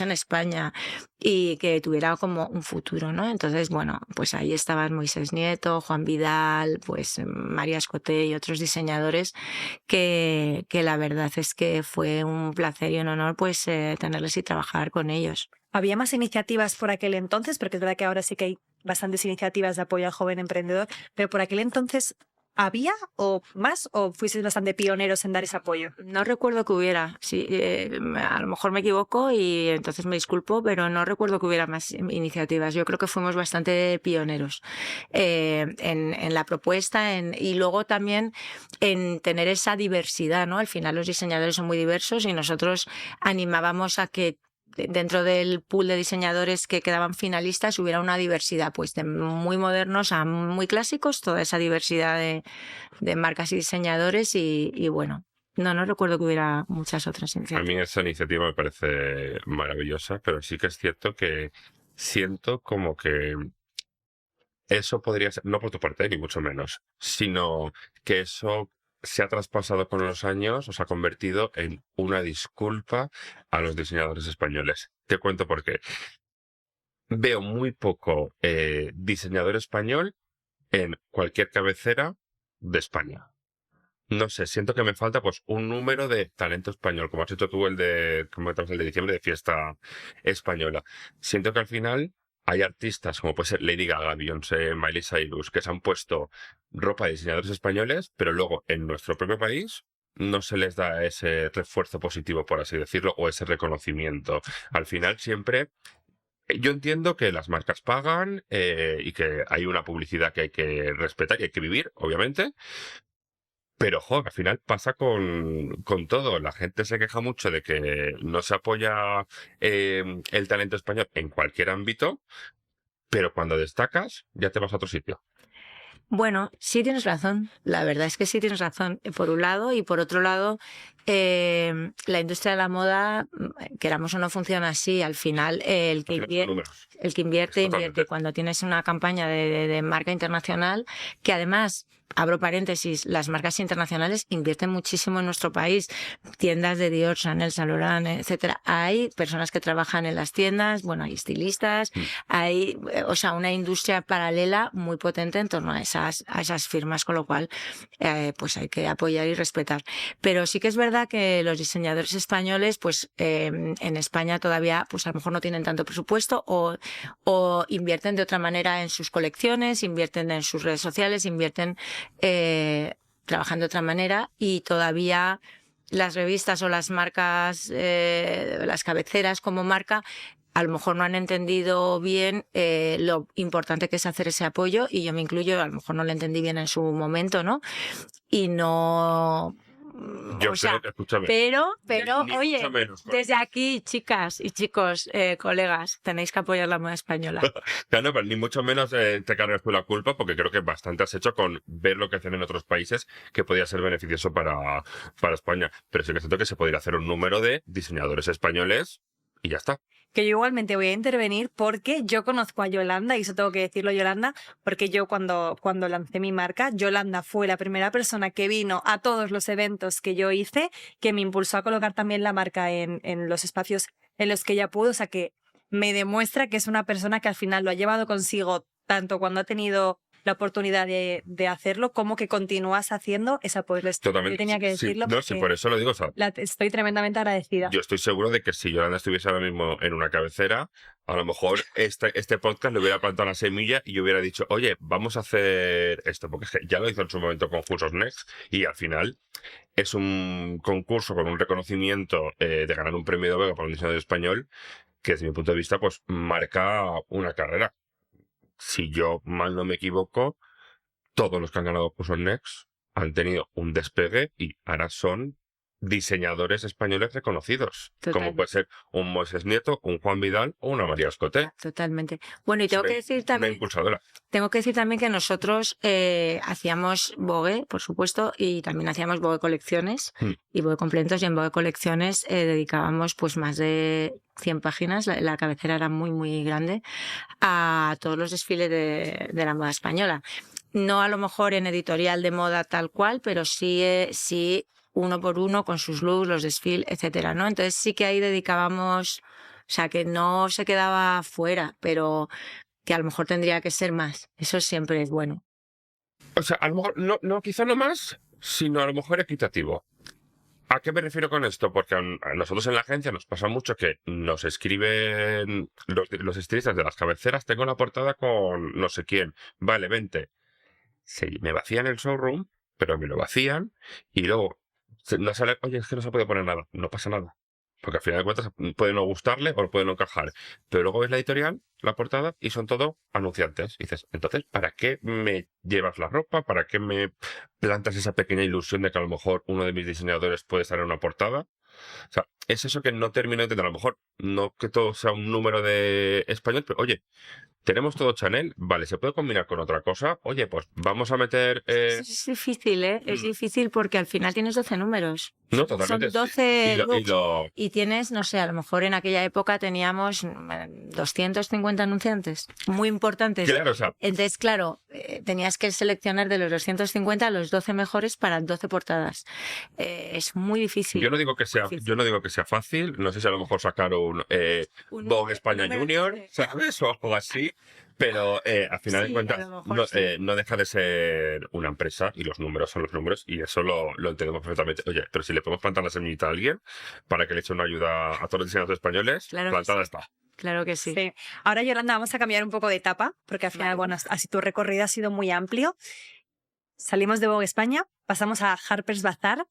en España y que tuviera como un futuro, ¿no? Entonces, bueno, pues ahí estaban Moisés Nieto, Juan Vidal, pues María Escoté y otros diseñadores que la verdad es que fue un placer y un honor pues tenerles y trabajar con ellos. ¿Había más iniciativas por aquel entonces? Porque es verdad que ahora sí que hay bastantes iniciativas de apoyo al joven emprendedor, pero por aquel entonces ¿había o más, o fuisteis bastante pioneros en dar ese apoyo? No recuerdo que hubiera, sí, a lo mejor me equivoco y entonces me disculpo, pero no recuerdo que hubiera más iniciativas. Yo creo que fuimos bastante pioneros en la propuesta y luego también en tener esa diversidad, ¿no? Al final los diseñadores son muy diversos y nosotros animábamos a que dentro del pool de diseñadores que quedaban finalistas hubiera una diversidad, pues de muy modernos a muy clásicos, toda esa diversidad de marcas y diseñadores y bueno, no recuerdo que hubiera muchas otras A iniciativas. mí esa iniciativa me parece maravillosa, pero sí que es cierto que siento como que eso podría ser, no por tu parte, ni mucho menos, sino que eso se ha traspasado con los años, o se ha convertido en una disculpa a los diseñadores españoles. Te cuento por qué. Veo muy poco diseñador español en cualquier cabecera de España. No sé, siento que me falta pues un número de talento español, como has hecho tú el de diciembre de fiesta española. Siento que al final hay artistas como puede ser Lady Gaga, Beyoncé, Miley Cyrus, que se han puesto ropa de diseñadores españoles, pero luego en nuestro propio país no se les da ese refuerzo positivo, por así decirlo, o ese reconocimiento. Al final siempre... Yo entiendo que las marcas pagan y que hay una publicidad que hay que respetar y hay que vivir, obviamente. Pero, al final pasa con todo. La gente se queja mucho de que no se apoya el talento español en cualquier ámbito, pero cuando destacas ya te vas a otro sitio. Bueno, sí tienes razón, la verdad es que sí tienes razón, por un lado, y por otro lado, la industria de la moda, queramos o no, funciona así. Al final, el que invierte, invierte. Cuando tienes una campaña de marca internacional, que además, abro paréntesis, las marcas internacionales invierten muchísimo en nuestro país. Tiendas de Dior, Chanel, Saint Laurent, etcétera. Hay personas que trabajan en las tiendas, bueno, hay estilistas, hay, o sea, una industria paralela muy potente en torno a esas firmas, con lo cual, pues hay que apoyar y respetar. Pero sí que es verdad que los diseñadores españoles, pues en España todavía, pues a lo mejor no tienen tanto presupuesto o invierten de otra manera en sus colecciones, invierten en sus redes sociales, invierten trabajando de otra manera, y todavía las revistas o las marcas, las cabeceras como marca, a lo mejor no han entendido bien lo importante que es hacer ese apoyo, y yo me incluyo, a lo mejor no lo entendí bien en su momento, ¿no? Y no Yo o sea, escúchame. pero Ni oye, mucho menos, desde aquí, chicas y chicos, colegas, tenéis que apoyar la moda española. Claro, pero ni mucho menos te cargas tú la culpa, porque creo que bastante has hecho con ver lo que hacen en otros países que podría ser beneficioso para España. Pero sí que siento que se podría hacer un número de diseñadores españoles y ya está. Que yo igualmente voy a intervenir porque yo conozco a Yolanda, y eso tengo que decirlo, Yolanda, porque yo cuando lancé mi marca, Yolanda fue la primera persona que vino a todos los eventos que yo hice, que me impulsó a colocar también la marca en los espacios en los que ella pudo, o sea que me demuestra que es una persona que al final lo ha llevado consigo tanto cuando ha tenido la oportunidad de hacerlo, como que continúas haciendo esa pues Totalmente. yo tenía que decirlo. Sí, no, sí, por eso lo digo. O sea, estoy tremendamente agradecida. yo estoy seguro de que si Yolanda estuviese ahora mismo en una cabecera, a lo mejor este podcast le hubiera plantado la semilla y yo hubiera dicho, oye, vamos a hacer esto, porque es que ya lo hizo en su momento con Cursos Next y al final es un concurso con un reconocimiento de ganar un premio de Vega para un diseñador español que desde mi punto de vista pues marca una carrera. Si yo mal no me equivoco, todos los que han ganado Cursos Next han tenido un despegue y ahora son diseñadores españoles reconocidos, como puede ser un Moisés Nieto, un Juan Vidal o una María Escoté. Totalmente. Bueno, y tengo que decir también, una impulsadora. Tengo que decir también que nosotros hacíamos Vogue, por supuesto, y también hacíamos Vogue Colecciones y Vogue Complementos, y en Vogue Colecciones dedicábamos pues más de 100 páginas, la cabecera era muy, muy grande, a todos los desfiles de la moda española. No a lo mejor en editorial de moda tal cual, pero sí uno por uno con sus looks, los desfiles, etcétera, ¿no? Entonces sí que ahí dedicábamos, o sea, que no se quedaba fuera, pero que a lo mejor tendría que ser más. Eso siempre es bueno. O sea, a lo mejor, no, quizá no más, sino a lo mejor equitativo. ¿A qué me refiero con esto? Porque a nosotros en la agencia nos pasa mucho que nos escriben los estilistas de las cabeceras, tengo la portada con no sé quién, vale, vente. Me vacían el showroom, pero me lo vacían y luego no sale, oye, es que no se puede poner nada, no pasa nada. Porque al final de cuentas puede no gustarle o puede no encajar. Pero luego ves la editorial, la portada, y son todo anunciantes. Y dices, entonces, ¿para qué me llevas la ropa? ¿Para qué me plantas esa pequeña ilusión de que a lo mejor uno de mis diseñadores puede estar en una portada? O sea, es eso que no termino de entender. A lo mejor no que todo sea un número de español, pero oye, tenemos todo Chanel, vale, ¿se puede combinar con otra cosa? Oye, pues vamos a meter... Es difícil, ¿eh? Es difícil porque al final tienes 12 números. No, totalmente. Son 12 y tienes, no sé, a lo mejor en aquella época teníamos 250 anunciantes, muy importantes. Claro, o sea... Entonces, claro, tenías que seleccionar de los 250 los 12 mejores para 12 portadas. Es muy difícil. Yo no digo que sea fácil, no sé si a lo mejor sacar un Vogue España Junior, ¿sabes? O algo así. Pero al final de cuentas no deja de ser una empresa y los números son los números y eso lo entendemos perfectamente. Oye, pero si le podemos plantar la semillita a alguien para que le eche una ayuda a todos los diseñadores españoles, claro, plantada está. Claro que sí. Ahora, Yolanda, vamos a cambiar un poco de etapa porque al final, bueno, así tu recorrido ha sido muy amplio. Salimos de Vogue España, pasamos a Harper's Bazaar.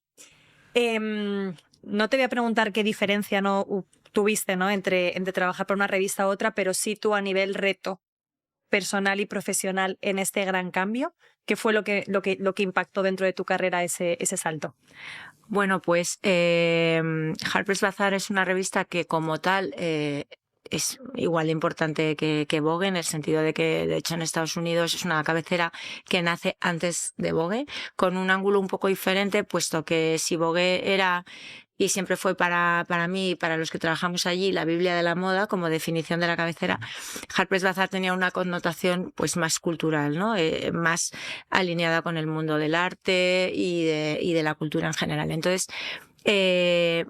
No te voy a preguntar qué diferencia tuviste, ¿no? entre trabajar por una revista u otra, pero sí tú a nivel reto personal y profesional en este gran cambio. ¿Qué fue lo que impactó dentro de tu carrera ese salto? Bueno, pues Harper's Bazaar es una revista que como tal es igual de importante que Vogue, en el sentido de que, de hecho, en Estados Unidos es una cabecera que nace antes de Vogue, con un ángulo un poco diferente, puesto que si Vogue era... y siempre fue para mí y para los que trabajamos allí la Biblia de la moda como definición de la cabecera, Harper's Bazaar tenía una connotación pues más cultural, ¿no? Más alineada con el mundo del arte y de la cultura en general. Entonces,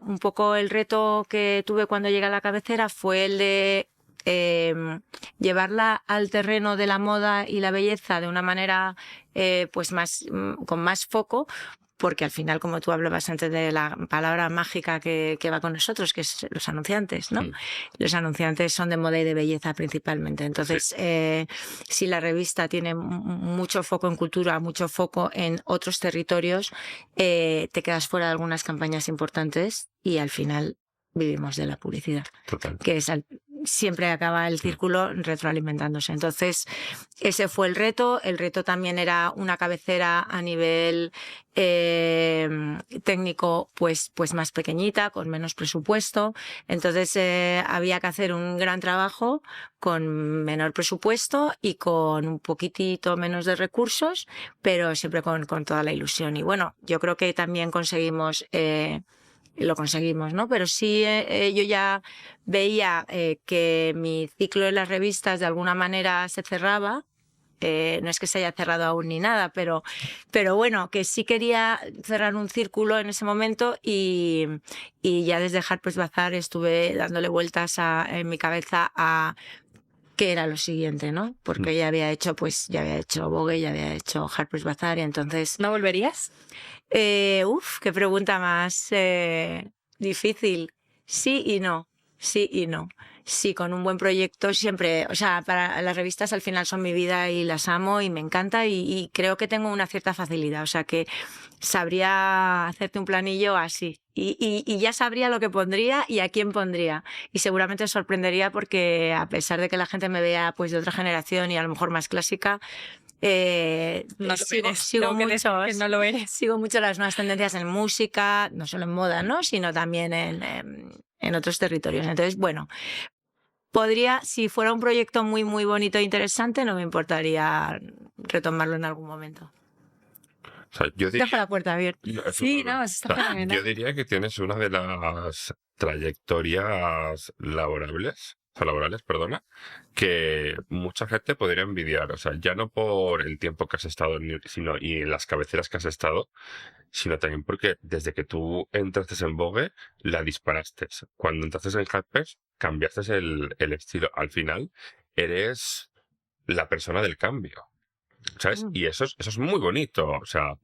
un poco el reto que tuve cuando llegué a la cabecera fue el de llevarla al terreno de la moda y la belleza de una manera pues con más foco, porque al final, como tú hablabas antes de la palabra mágica que va con nosotros, que es los anunciantes, ¿no? Los anunciantes son de moda y de belleza principalmente. Entonces, si la revista tiene mucho foco en cultura, mucho foco en otros territorios, te quedas fuera de algunas campañas importantes y al final vivimos de la publicidad. Total. Que es siempre acaba el círculo retroalimentándose. Entonces, ese fue el reto. El reto también era una cabecera a nivel técnico pues más pequeñita, con menos presupuesto. Entonces había que hacer un gran trabajo con menor presupuesto y con un poquitito menos de recursos, pero siempre con toda la ilusión. Y bueno, yo creo que también lo conseguimos, ¿no? Pero sí, yo ya veía que mi ciclo en las revistas de alguna manera se cerraba. No es que se haya cerrado aún ni nada, pero bueno, que sí quería cerrar un círculo en ese momento y ya desde Harper's Bazaar estuve dándole vueltas en mi cabeza a qué era lo siguiente, ¿no? Porque ya había hecho Vogue, ya había hecho Harper's Bazaar y entonces... ¿No volverías? Qué pregunta más difícil. Sí y no, sí y no. Sí, con un buen proyecto siempre, o sea, para las revistas al final son mi vida y las amo y me encanta y creo que tengo una cierta facilidad, o sea que sabría hacerte un planillo así y ya sabría lo que pondría y a quién pondría y seguramente os sorprendería porque a pesar de que la gente me vea pues de otra generación y a lo mejor más clásica, sigo mucho las nuevas tendencias en música, no solo en moda, ¿no? Sino también en otros territorios. Entonces, bueno, si fuera un proyecto muy, muy bonito e interesante, no me importaría retomarlo en algún momento. O sea, yo diría, Deja la puerta abierta. Sí, no, eso está fenomenal. yo diría que tienes una de las trayectorias laborales, perdona, que mucha gente podría envidiar. O sea, ya no por el tiempo que has estado, sino y en las cabeceras que has estado, sino también porque desde que tú entraste en Vogue, la disparaste. Cuando entraste en Harper's, cambiaste el estilo. Al final, eres la persona del cambio, ¿sabes? Y eso es muy bonito. O sea,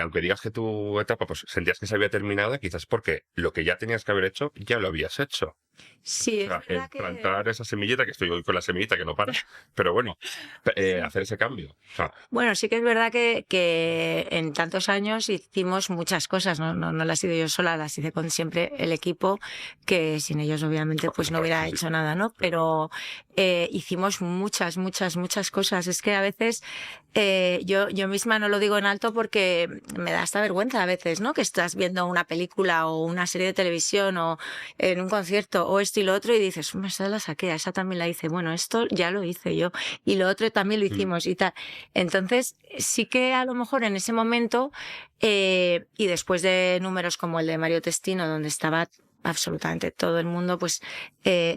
aunque digas que tu etapa pues sentías que se había terminado, quizás porque lo que ya tenías que haber hecho, ya lo habías hecho. Sí, O sea, es verdad que... plantar esa semillita, que estoy hoy con la semillita que no para, pero bueno, hacer ese cambio. O sea, Bueno, sí que es verdad que en tantos años hicimos muchas cosas, no las he ido yo sola, las hice con siempre el equipo, que sin ellos obviamente pues no hubiera hecho nada, ¿no? Pero hicimos muchas cosas. Es que a veces yo misma no lo digo en alto porque me da hasta vergüenza a veces, ¿no? Que estás viendo una película o una serie de televisión o en un concierto o esto y lo otro y dices, esa la saqué, esa también la hice, bueno, esto ya lo hice yo y lo otro también lo hicimos y tal. Entonces sí que a lo mejor en ese momento y después de números como el de Mario Testino donde estaba absolutamente todo el mundo, pues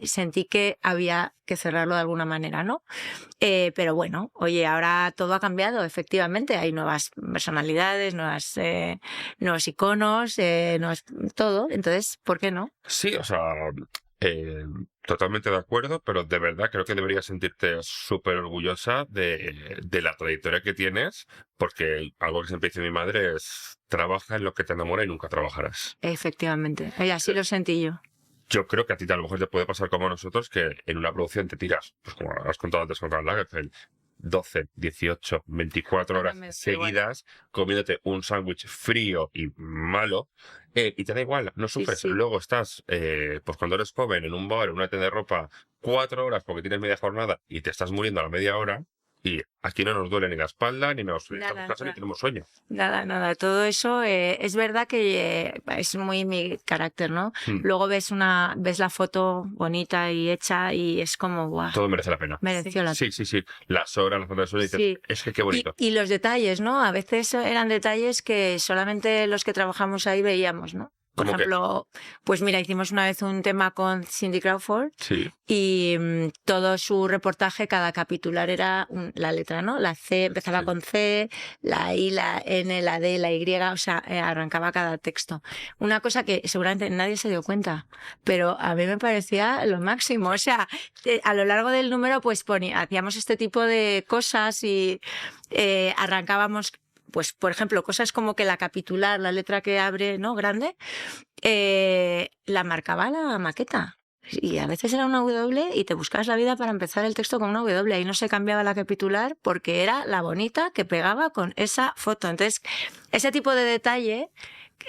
sentí que había que cerrarlo de alguna manera, ¿no? Pero bueno, oye, ahora todo ha cambiado, efectivamente, hay nuevas personalidades, nuevos iconos, todo, entonces, ¿por qué no? sí, o sea, totalmente de acuerdo, pero de verdad creo que deberías sentirte súper orgullosa de la trayectoria que tienes, porque algo que siempre dice mi madre es, trabaja en lo que te enamora y nunca trabajarás. Efectivamente, y así lo sentí yo. Yo creo que a ti a lo mejor te puede pasar como a nosotros, que en una producción te tiras, pues como has contado antes con Karl Lagerfeld, 12, 18, 24 horas seguidas comiéndote un sándwich frío y malo y te da igual, no sufres. Sí. Luego estás, pues cuando eres joven, en un bar, en una tienda de ropa, 4 horas porque tienes media jornada y te estás muriendo a la media hora. Y aquí no nos duele ni la espalda, ni nos estamos en casa, ni tenemos sueño. Nada. Todo eso es verdad que es muy mi carácter, ¿no? Luego ves la foto bonita y hecha y es como, guau. Todo merece la pena. Mereció la pena. Sí. Las horas, las horas, dices, Sí. es que qué bonito. Y los detalles, ¿no? A veces eran detalles que solamente los que trabajamos ahí veíamos, ¿no? Por ejemplo, pues mira, hicimos una vez un tema con Cindy Crawford y todo su reportaje, cada capitular era la letra, ¿no? La C empezaba con C, la I, la N, la D, la Y, o sea, arrancaba cada texto. Una cosa que seguramente nadie se dio cuenta, pero a mí me parecía lo máximo. O sea, a lo largo del número pues hacíamos este tipo de cosas y arrancábamos... Pues, por ejemplo, cosas como que la capitular, la letra que abre, ¿no? Grande, la marcaba la maqueta. Y a veces era una W y te buscabas la vida para empezar el texto con una W. Ahí no se cambiaba la capitular porque era la bonita que pegaba con esa foto. Entonces, ese tipo de detalle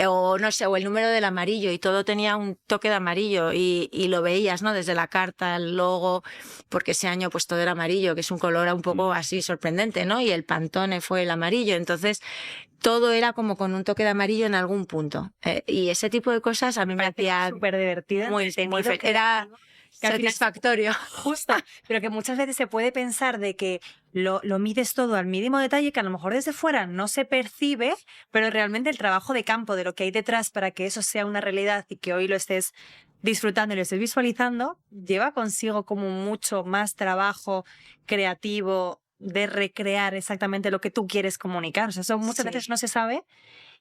o no sé, o el número del amarillo, y todo tenía un toque de amarillo y lo veías, ¿no? Desde la carta, el logo, porque ese año pues todo era amarillo, que es un color un poco así sorprendente, ¿no? Y el Pantone fue el amarillo, entonces todo era como con un toque de amarillo en algún punto. Y ese tipo de cosas a mí me hacía súper divertido. muy era que al final- satisfactorio. Justo, pero que muchas veces se puede pensar de que lo mides todo al mínimo detalle, que a lo mejor desde fuera no se percibe, pero realmente el trabajo de campo, de lo que hay detrás para que eso sea una realidad y que hoy lo estés disfrutando y lo estés visualizando, lleva consigo como mucho más trabajo creativo de recrear exactamente lo que tú quieres comunicar. O sea, eso muchas veces no se sabe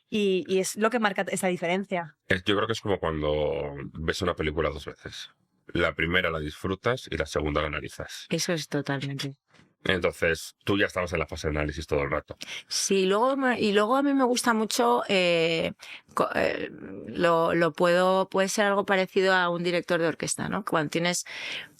y es lo que marca esa diferencia. Yo creo que es como cuando ves una película 2 veces. La primera la disfrutas y la segunda la analizas. Eso es totalmente. Entonces, tú ya estabas en la fase de análisis todo el rato. Sí, y luego a mí me gusta mucho, puede ser algo parecido a un director de orquesta, ¿no? Cuando tienes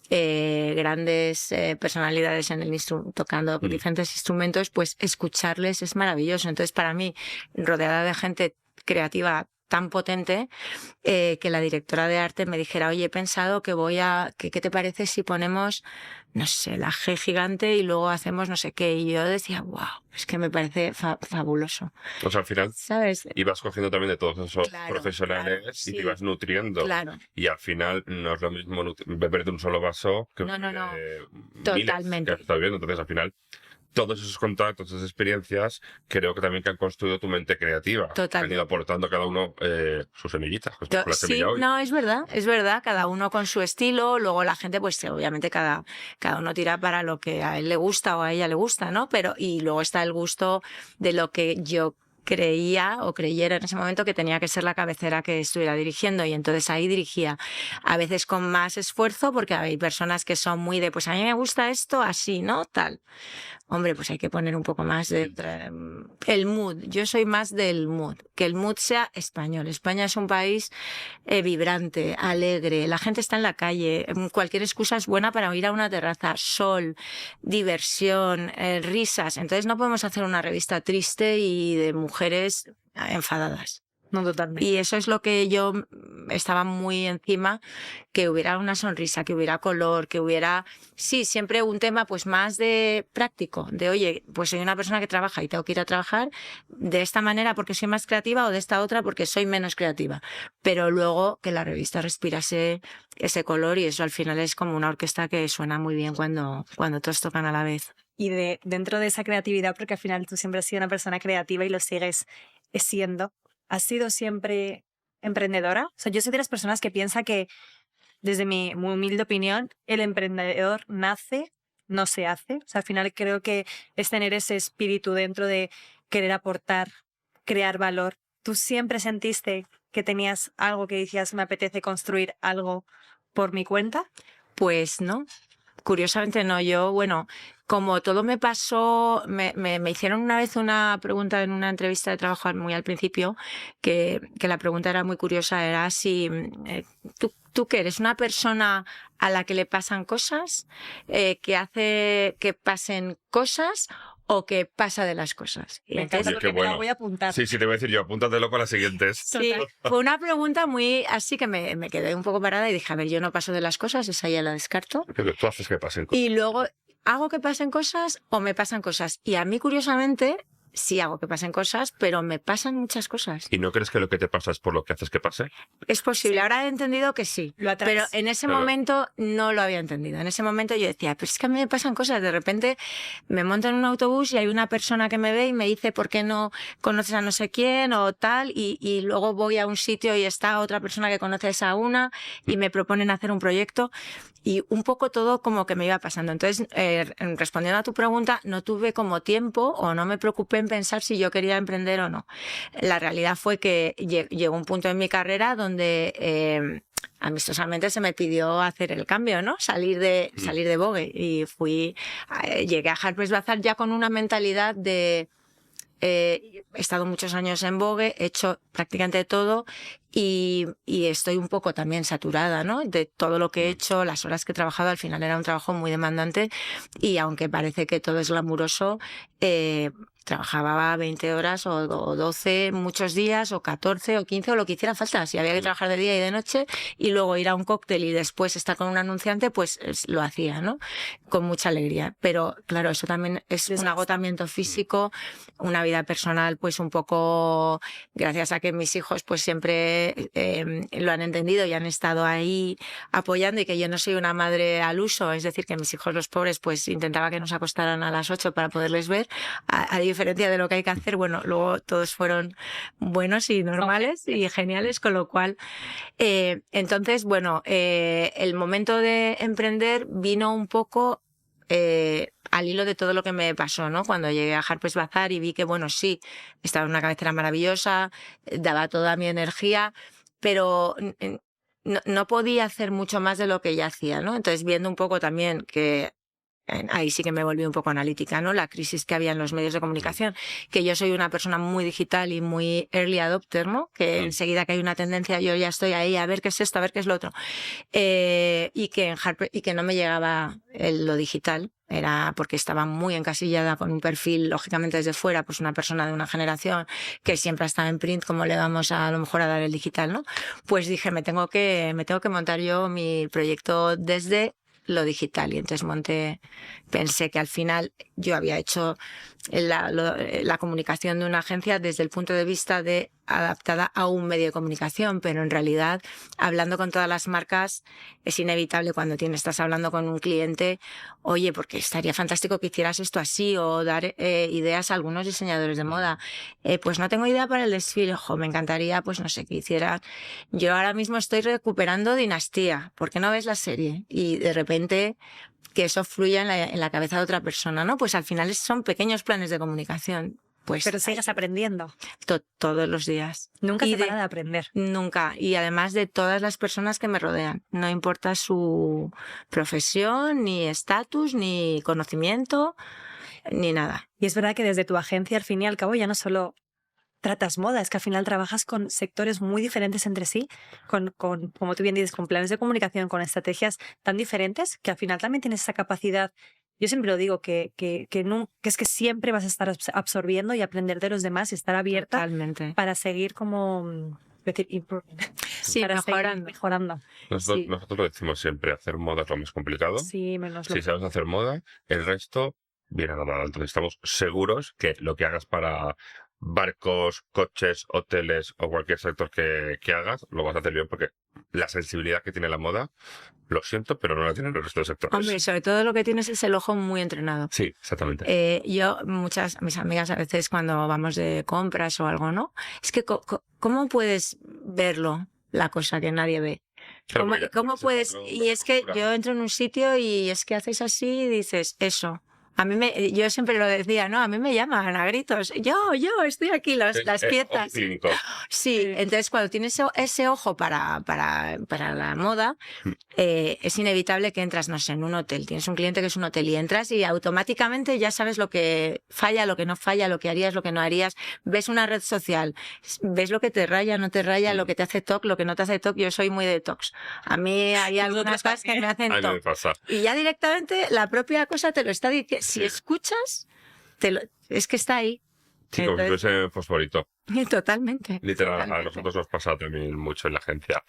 grandes personalidades en el tocando diferentes instrumentos, pues escucharles es maravilloso. Entonces, para mí, rodeada de gente creativa tan potente, que la directora de arte me dijera, oye, he pensado que ¿qué te parece si ponemos, no sé, la G gigante y luego hacemos no sé qué? Y yo decía, wow, es que me parece fabuloso. O sea, al final, ¿sabes? ibas cogiendo también de todos esos Claro, profesionales claro, y sí. te ibas nutriendo. Claro. Y al final no es lo mismo beber de un solo vaso que No. miles Totalmente. que has estado viendo. Entonces, al final, todos esos contactos, esas experiencias, creo que también que han construido tu mente creativa. Totalmente. Han ido aportando cada uno sus semillitas. Pues, la Sí, semilla hoy. no, es verdad, cada uno con su estilo, luego la gente, pues obviamente cada uno tira para lo que a él le gusta o a ella le gusta, ¿no? Y luego está el gusto de lo que yo creía o creyera en ese momento que tenía que ser la cabecera que estuviera dirigiendo, y entonces ahí dirigía, a veces con más esfuerzo, porque hay personas que son muy de, pues a mí me gusta esto así, ¿no? Tal. Hombre, pues hay que poner un poco más de el mood. Yo soy más del mood, que el mood sea español. España es un país vibrante, alegre, la gente está en la calle, cualquier excusa es buena para ir a una terraza, sol, diversión, risas. Entonces no podemos hacer una revista triste y de mujeres enfadadas. No, totalmente. Y eso es lo que yo estaba muy encima, que hubiera una sonrisa, que hubiera color, que hubiera, sí, siempre un tema pues más de práctico, de oye, pues soy una persona que trabaja y tengo que ir a trabajar de esta manera porque soy más creativa o de esta otra porque soy menos creativa. Pero luego que la revista respirase ese color, y eso al final es como una orquesta que suena muy bien cuando todos tocan a la vez. Y dentro de esa creatividad, porque al final tú siempre has sido una persona creativa y lo sigues siendo, ¿has sido siempre emprendedora? O sea, yo soy de las personas que piensa que, desde mi muy humilde opinión, el emprendedor nace, no se hace. O sea, al final creo que es tener ese espíritu dentro de querer aportar, crear valor. ¿Tú siempre sentiste que tenías algo que decías, me apetece construir algo por mi cuenta? Pues no. Curiosamente no, yo, bueno, como todo me pasó, me hicieron una vez una pregunta en una entrevista de trabajo muy al principio, que la pregunta era muy curiosa, era si ¿tú qué eres? ¿Una persona a la que le pasan cosas, que hace que pasen cosas, o que pasa de las cosas? Y Me encanta Oye, porque qué me la bueno. voy a apuntar. Sí, te voy a decir yo, apúntatelo para las siguientes. sí, fue una pregunta muy así que me quedé un poco parada y dije, a ver, yo no paso de las cosas, esa ya la descarto. Pero tú haces que pasen cosas. Y luego, ¿hago que pasen cosas o me pasan cosas? Y a mí, curiosamente, sí hago que pasen cosas, pero me pasan muchas cosas. ¿Y no crees que lo que te pasa es por lo que haces que pase? Es posible, Sí. ahora he entendido que sí, Lo atraes. pero en ese Claro. momento no lo había entendido. En ese momento yo decía, pero es que a mí me pasan cosas. De repente me monto en un autobús y hay una persona que me ve y me dice, ¿por qué no conoces a no sé quién o tal? Y luego voy a un sitio y está otra persona que conoce a esa una y me proponen hacer un proyecto, y un poco todo como que me iba pasando. Entonces, respondiendo a tu pregunta, no tuve como tiempo o no me preocupé en pensar si yo quería emprender o no. La realidad fue que llegó un punto en mi carrera donde amistosamente se me pidió hacer el cambio, ¿no? Salir de Vogue, y llegué a Harper's Bazaar ya con una mentalidad de he estado muchos años en Vogue, he hecho prácticamente todo, y estoy un poco también saturada, ¿no? De todo lo que he hecho, las horas que he trabajado, al final era un trabajo muy demandante y aunque parece que todo es glamuroso, trabajaba 20 horas o 12 muchos días o 14 o 15 o lo que hiciera falta. Si había que trabajar de día y de noche y luego ir a un cóctel y después estar con un anunciante, pues lo hacía, ¿no? Con mucha alegría. Pero claro, eso también es un agotamiento físico, una vida personal pues un poco, gracias a que mis hijos pues siempre lo han entendido y han estado ahí apoyando y que yo no soy una madre al uso, es decir, que mis hijos los pobres pues intentaba que nos acostaran a las 8 para poderles ver, a diferencia de lo que hay que hacer, bueno, luego todos fueron buenos y normales y geniales, con lo cual, entonces, bueno, el momento de emprender vino un poco al hilo de todo lo que me pasó, ¿no? Cuando llegué a Harper's Bazaar y vi que, bueno, sí, estaba en una cabecera maravillosa, daba toda mi energía, pero no podía hacer mucho más de lo que ya hacía, ¿no? Entonces, viendo un poco también que ahí sí que me volví un poco analítica, ¿no? La crisis que había en los medios de comunicación, que yo soy una persona muy digital y muy early adopter, ¿no? Que enseguida que hay una tendencia yo ya estoy ahí a ver qué es esto, a ver qué es lo otro. Y que no me llegaba lo digital, era porque estaba muy encasillada con un perfil, lógicamente desde fuera, pues una persona de una generación que siempre ha estado en print, ¿cómo le vamos a lo mejor a dar el digital, no? Pues dije, me tengo que montar yo mi proyecto desde lo digital y entonces pensé que al final yo había hecho la comunicación de una agencia desde el punto de vista de adaptada a un medio de comunicación, pero en realidad hablando con todas las marcas es inevitable cuando estás hablando con un cliente, oye, porque estaría fantástico que hicieras esto así o dar ideas a algunos diseñadores de moda, pues no tengo idea para el desfile, ojo, me encantaría pues no sé qué hicieras. Yo ahora mismo estoy recuperando Dinastía, ¿por qué no ves la serie? Y de repente que eso fluya en la cabeza de otra persona, ¿no? Pues al final son pequeños planes de comunicación. Pues, pero sigues aprendiendo. Todos los días. Nunca se para de aprender. Nunca. Y además de todas las personas que me rodean. No importa su profesión, ni estatus, ni conocimiento, ni nada. Y es verdad que desde tu agencia, al fin y al cabo, ya no solo tratas moda, es que al final trabajas con sectores muy diferentes entre sí, con como tú bien dices, con planes de comunicación, con estrategias tan diferentes, que al final también tienes esa capacidad. Yo siempre lo digo, que es que siempre vas a estar absorbiendo y aprender de los demás y estar abierta Totalmente. para seguir como... Sí, para mejorando. Nosotros lo decimos siempre, hacer moda es lo más complicado. Sí, menos lo Si sabes hacer moda, el resto viene a nada. Entonces estamos seguros que lo que hagas para barcos, coches, hoteles o cualquier sector que hagas, lo vas a hacer bien porque la sensibilidad que tiene la moda, lo siento, pero no la tienen el resto de sectores. Hombre, sobre todo lo que tienes es el ojo muy entrenado. Sí, exactamente. Mis amigas a veces cuando vamos de compras o algo, ¿no? Es que ¿cómo puedes verlo, la cosa que nadie ve? ¿Cómo puedes? Y es que yo entro en un sitio y es que haces así y dices, eso. Yo siempre lo decía, ¿no? A mí me llaman a gritos. Yo estoy aquí, las piezas. Sí, entonces cuando tienes ese ojo para la moda, es inevitable que entras, no sé, en un hotel. Tienes un cliente que es un hotel y entras y automáticamente ya sabes lo que falla, lo que no falla, lo que harías, lo que no harías. Ves una red social, ves lo que te raya, no te raya, lo que te hace toc, lo que no te hace toc. Yo soy muy de tocs. A mí hay algunas cosas que me hacen toc. Y ya directamente la propia cosa te lo está diciendo. Si escuchas, es que está ahí. Sí, como si fuese fosforito. Totalmente. Literal, totalmente. a nosotros nos pasa también mucho en la agencia.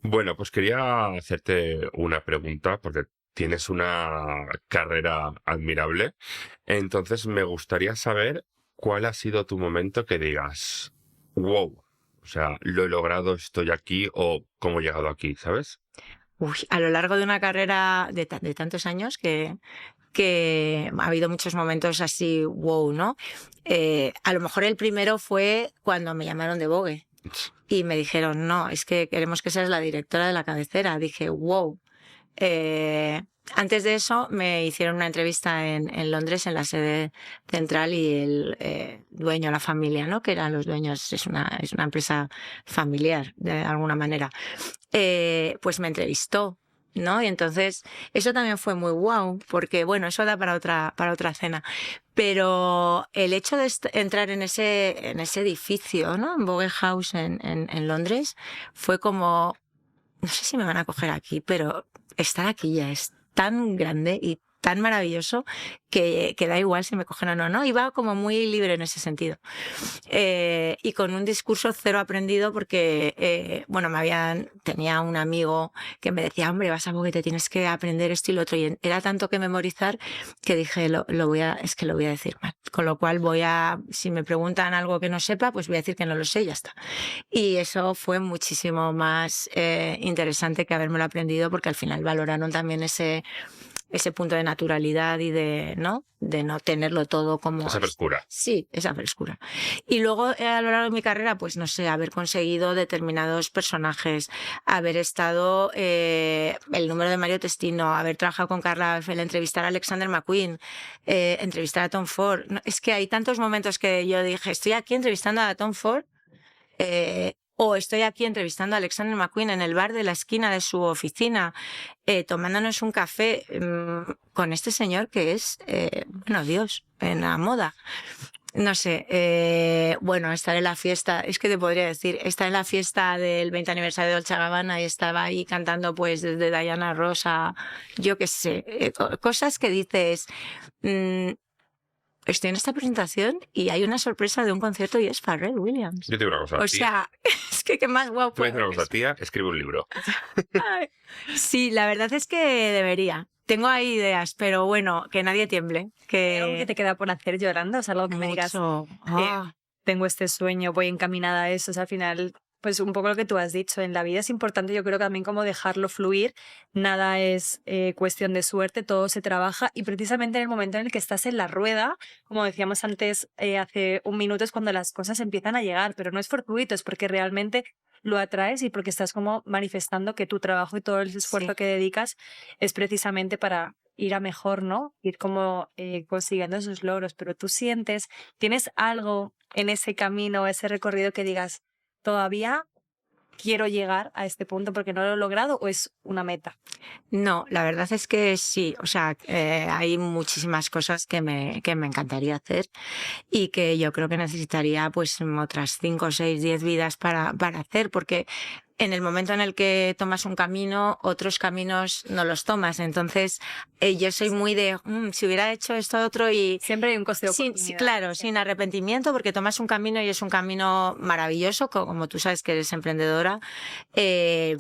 Bueno, pues quería hacerte una pregunta, porque tienes una carrera admirable. Entonces me gustaría saber cuál ha sido tu momento que digas, wow, o sea, lo he logrado, estoy aquí, o cómo he llegado aquí, ¿sabes? A lo largo de una carrera de tantos años que ha habido muchos momentos así, wow, ¿no? A lo mejor el primero fue cuando me llamaron de Vogue y me dijeron, no, es que queremos que seas la directora de la cabecera. Dije, wow. Antes de eso me hicieron una entrevista en Londres, en la sede central, y el dueño, la familia, ¿no? Que eran los dueños, es una empresa familiar de alguna manera, pues me entrevistó. ¿no? Y entonces eso también fue muy guau, porque bueno, eso da para otra cena. Pero el hecho de entrar en ese edificio, ¿no? En Vogue House en Londres, fue como, no sé si me van a coger aquí, pero estar aquí ya es tan grande y tan maravilloso que da igual si me cogen o no, ¿no? Iba como muy libre en ese sentido. Y con un discurso cero aprendido porque, bueno, tenía un amigo que me decía, hombre, vas a Vogue, te tienes que aprender esto y lo otro. Y era tanto que memorizar que dije, es que lo voy a decir mal. Con lo cual si me preguntan algo que no sepa, pues voy a decir que no lo sé y ya está. Y eso fue muchísimo más interesante que habérmelo aprendido, porque al final valoraron también ese punto de naturalidad y de no tenerlo todo como... Esa frescura. Sí, esa frescura. Y luego a lo largo de mi carrera, pues no sé, haber conseguido determinados personajes, haber estado el número de Mario Testino, haber trabajado con Carla Eiffel, entrevistar a Alexander McQueen, entrevistar a Tom Ford. No, es que hay tantos momentos que yo dije, estoy aquí entrevistando a Tom Ford, o estoy aquí entrevistando a Alexander McQueen en el bar de la esquina de su oficina, tomándonos un café con este señor que es, bueno, Dios, en la moda. No sé, bueno, estar en la fiesta, es que te podría decir, estar en la fiesta del 20 aniversario de Dolce & Gabbana y estaba ahí cantando pues desde Diana Ross a, yo qué sé, cosas que dices... estoy en esta presentación y hay una sorpresa de un concierto y es Pharrell Williams. Yo te digo una cosa. O sea, es que qué más guapo. Voy a decir una cosa, tía, escribe un libro. Sí, la verdad es que debería. Tengo ahí ideas, pero bueno, que nadie tiemble. ¿Algo que te queda por hacer llorando? O sea, algo que me digas, tengo este sueño, voy encaminada a eso. O sea, al final, pues un poco lo que tú has dicho, en la vida es importante, yo creo que también como dejarlo fluir, nada es cuestión de suerte, todo se trabaja y precisamente en el momento en el que estás en la rueda, como decíamos antes, hace un minuto, es cuando las cosas empiezan a llegar, pero no es fortuito, es porque realmente lo atraes y porque estás como manifestando que tu trabajo y todo el esfuerzo que dedicas es precisamente para ir a mejor, ¿no? Ir como consiguiendo esos logros, pero tú tienes algo en ese camino, ese recorrido que digas, todavía quiero llegar a este punto porque no lo he logrado, o es una meta? No, la verdad es que sí, o sea, hay muchísimas cosas que me encantaría hacer y que yo creo que necesitaría pues otras 5, 6, 10 vidas para hacer, porque en el momento en el que tomas un camino, otros caminos no los tomas. Entonces, yo soy muy de, si hubiera hecho esto otro y... Siempre hay un coste de oportunidad. Claro, sin arrepentimiento, porque tomas un camino y es un camino maravilloso, como tú sabes que eres emprendedora,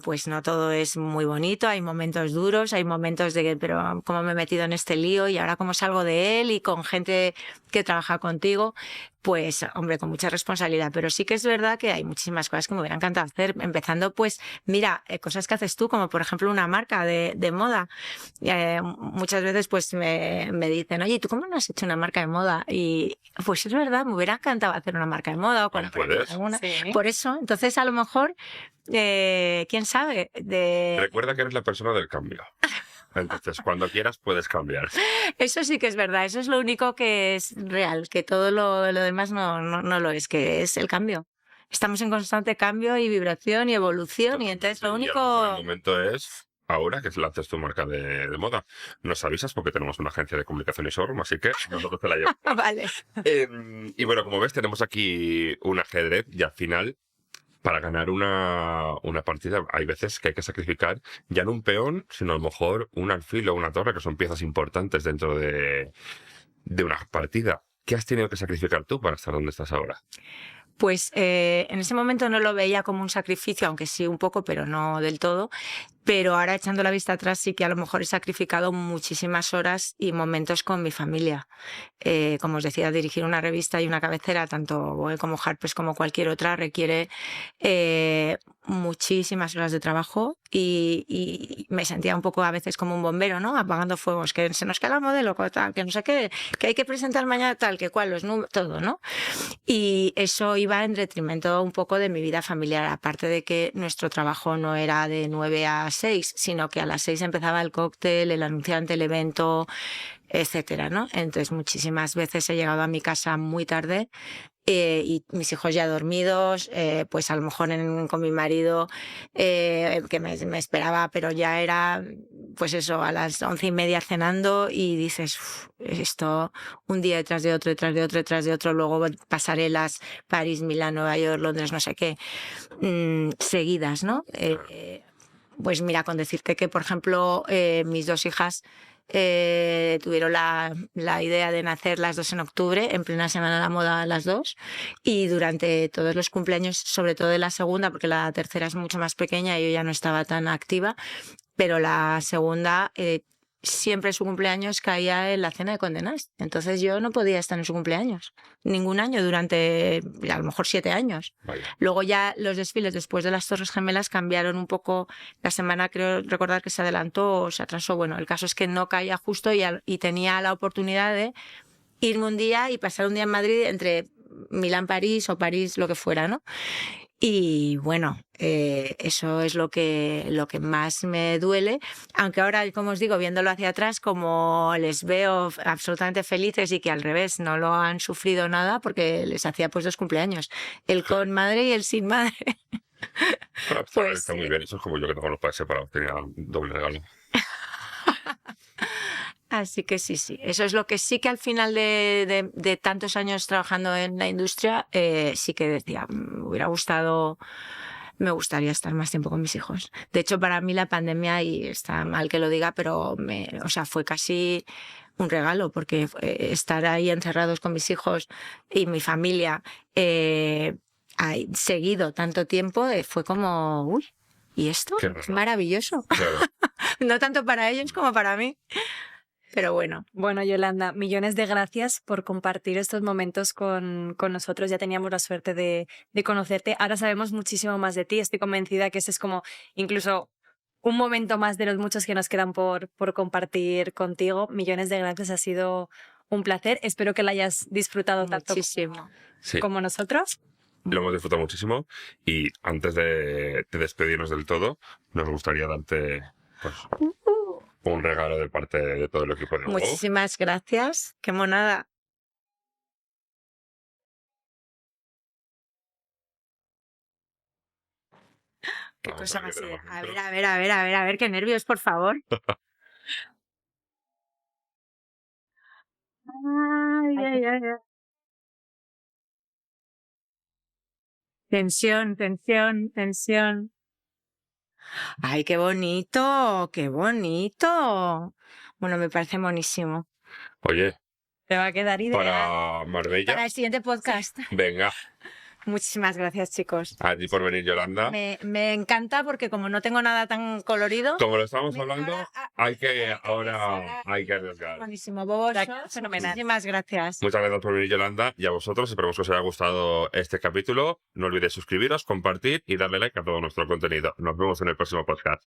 pues no todo es muy bonito, hay momentos duros, hay momentos de, pero cómo me he metido en este lío y ahora cómo salgo de él, y con gente que trabaja contigo, pues hombre, con mucha responsabilidad, pero sí que es verdad que hay muchísimas cosas que me hubiera encantado hacer, empezando pues, mira, cosas que haces tú, como por ejemplo una marca de moda. Muchas veces pues me dicen, oye, ¿tú cómo no has hecho una marca de moda? Y pues es verdad, me hubiera encantado hacer una marca de moda o con alguna. Sí. Por eso, entonces a lo mejor, quién sabe. Recuerda que eres la persona del cambio. Entonces, cuando quieras puedes cambiar. Eso sí que es verdad, eso es lo único que es real, que todo lo demás no lo es, que es el cambio. Estamos en constante cambio y vibración y evolución, y entonces lo único... El momento es ahora que lances tu marca de moda. Nos avisas porque tenemos una agencia de comunicación y showroom, así que nosotros te la llevamos. Vale. Y bueno, como ves, tenemos aquí un ajedrez y al final, para ganar una partida, hay veces que hay que sacrificar ya no un peón, sino a lo mejor un alfil o una torre, que son piezas importantes dentro de una partida. ¿Qué has tenido que sacrificar tú para estar donde estás ahora? Pues en ese momento no lo veía como un sacrificio, aunque sí un poco, pero no del todo. Pero ahora, echando la vista atrás, sí que a lo mejor he sacrificado muchísimas horas y momentos con mi familia. Como os decía, dirigir una revista y una cabecera, tanto Vogue como Harper's como cualquier otra, requiere muchísimas horas de trabajo, y me sentía un poco a veces como un bombero, ¿no? Apagando fuegos, que se nos cae la modelo, tal, que no sé qué, que hay que presentar mañana tal, que cual, los números, todo, ¿no? Y eso iba en detrimento un poco de mi vida familiar, aparte de que nuestro trabajo no era de 9 a 6, sino que a las 6 empezaba el cóctel, el anunciante, el evento, etcétera, ¿no? Entonces muchísimas veces he llegado a mi casa muy tarde y mis hijos ya dormidos, pues a lo mejor con mi marido que me esperaba, pero ya era pues eso, a las 11:30 cenando y dices, esto un día detrás de otro, detrás de otro, detrás de otro, luego pasarelas, París, Milán, Nueva York, Londres, no sé qué, seguidas, ¿no? Pues mira, con decirte que, por ejemplo, mis 2 hijas tuvieron la idea de nacer las 2 en octubre, en plena Semana de la Moda las 2, y durante todos los cumpleaños, sobre todo de la segunda, porque la tercera es mucho más pequeña y yo ya no estaba tan activa, pero la segunda siempre su cumpleaños caía en la cena de condenas. Entonces yo no podía estar en su cumpleaños ningún año durante a lo mejor 7 años. Vaya. Luego ya los desfiles después de las Torres Gemelas cambiaron un poco. La semana creo recordar que se adelantó o se atrasó. Bueno, el caso es que no caía justo y tenía la oportunidad de irme un día y pasar un día en Madrid entre Milán-París o París, lo que fuera, ¿no? Y bueno, eso es lo que más me duele, aunque ahora, como os digo, viéndolo hacia atrás, como les veo absolutamente felices y que al revés no lo han sufrido nada porque les hacía pues 2 cumpleaños, el con madre y el sin madre. Pues, está muy bien, eso es como yo que tengo los padres separados, tenía doble regalo. Así que sí, eso es lo que sí que al final de tantos años trabajando en la industria, sí que decía, me gustaría estar más tiempo con mis hijos. De hecho, para mí la pandemia, y está mal que lo diga, pero fue casi un regalo, porque estar ahí encerrados con mis hijos y mi familia seguido tanto tiempo, fue como, uy, ¿y esto? Es maravilloso. Claro. No tanto para ellos como para mí. Pero bueno. Bueno, Yolanda, millones de gracias por compartir estos momentos con nosotros. Ya teníamos la suerte de conocerte. Ahora sabemos muchísimo más de ti. Estoy convencida que ese es como incluso un momento más de los muchos que nos quedan por compartir contigo. Millones de gracias. Ha sido un placer. Espero que la hayas disfrutado tanto como nosotros. Lo hemos disfrutado muchísimo y antes de despedirnos del todo, nos gustaría darte pues, un regalo de parte de todo el equipo de Vogue. Muchísimas gracias. Qué monada. Qué cosa más. A ver, qué nervios, por favor. Ay. Tensión. Ay, qué bonito, qué bonito. Bueno, me parece monísimo. Oye, Te va a quedar ideal. para Marbella. Para el siguiente podcast. Venga, Muchísimas gracias, chicos. a ti por venir, Yolanda. Me encanta porque como no tengo nada tan colorido. Como lo estábamos hablando, hay que ahora arriesgar. Buenísimo, Bobo. Fenomenal. Muchísimas gracias. Muchas gracias por venir, Yolanda, y a vosotros. Esperamos que os haya gustado este capítulo. No olvidéis suscribiros, compartir y darle like a todo nuestro contenido. Nos vemos en el próximo podcast.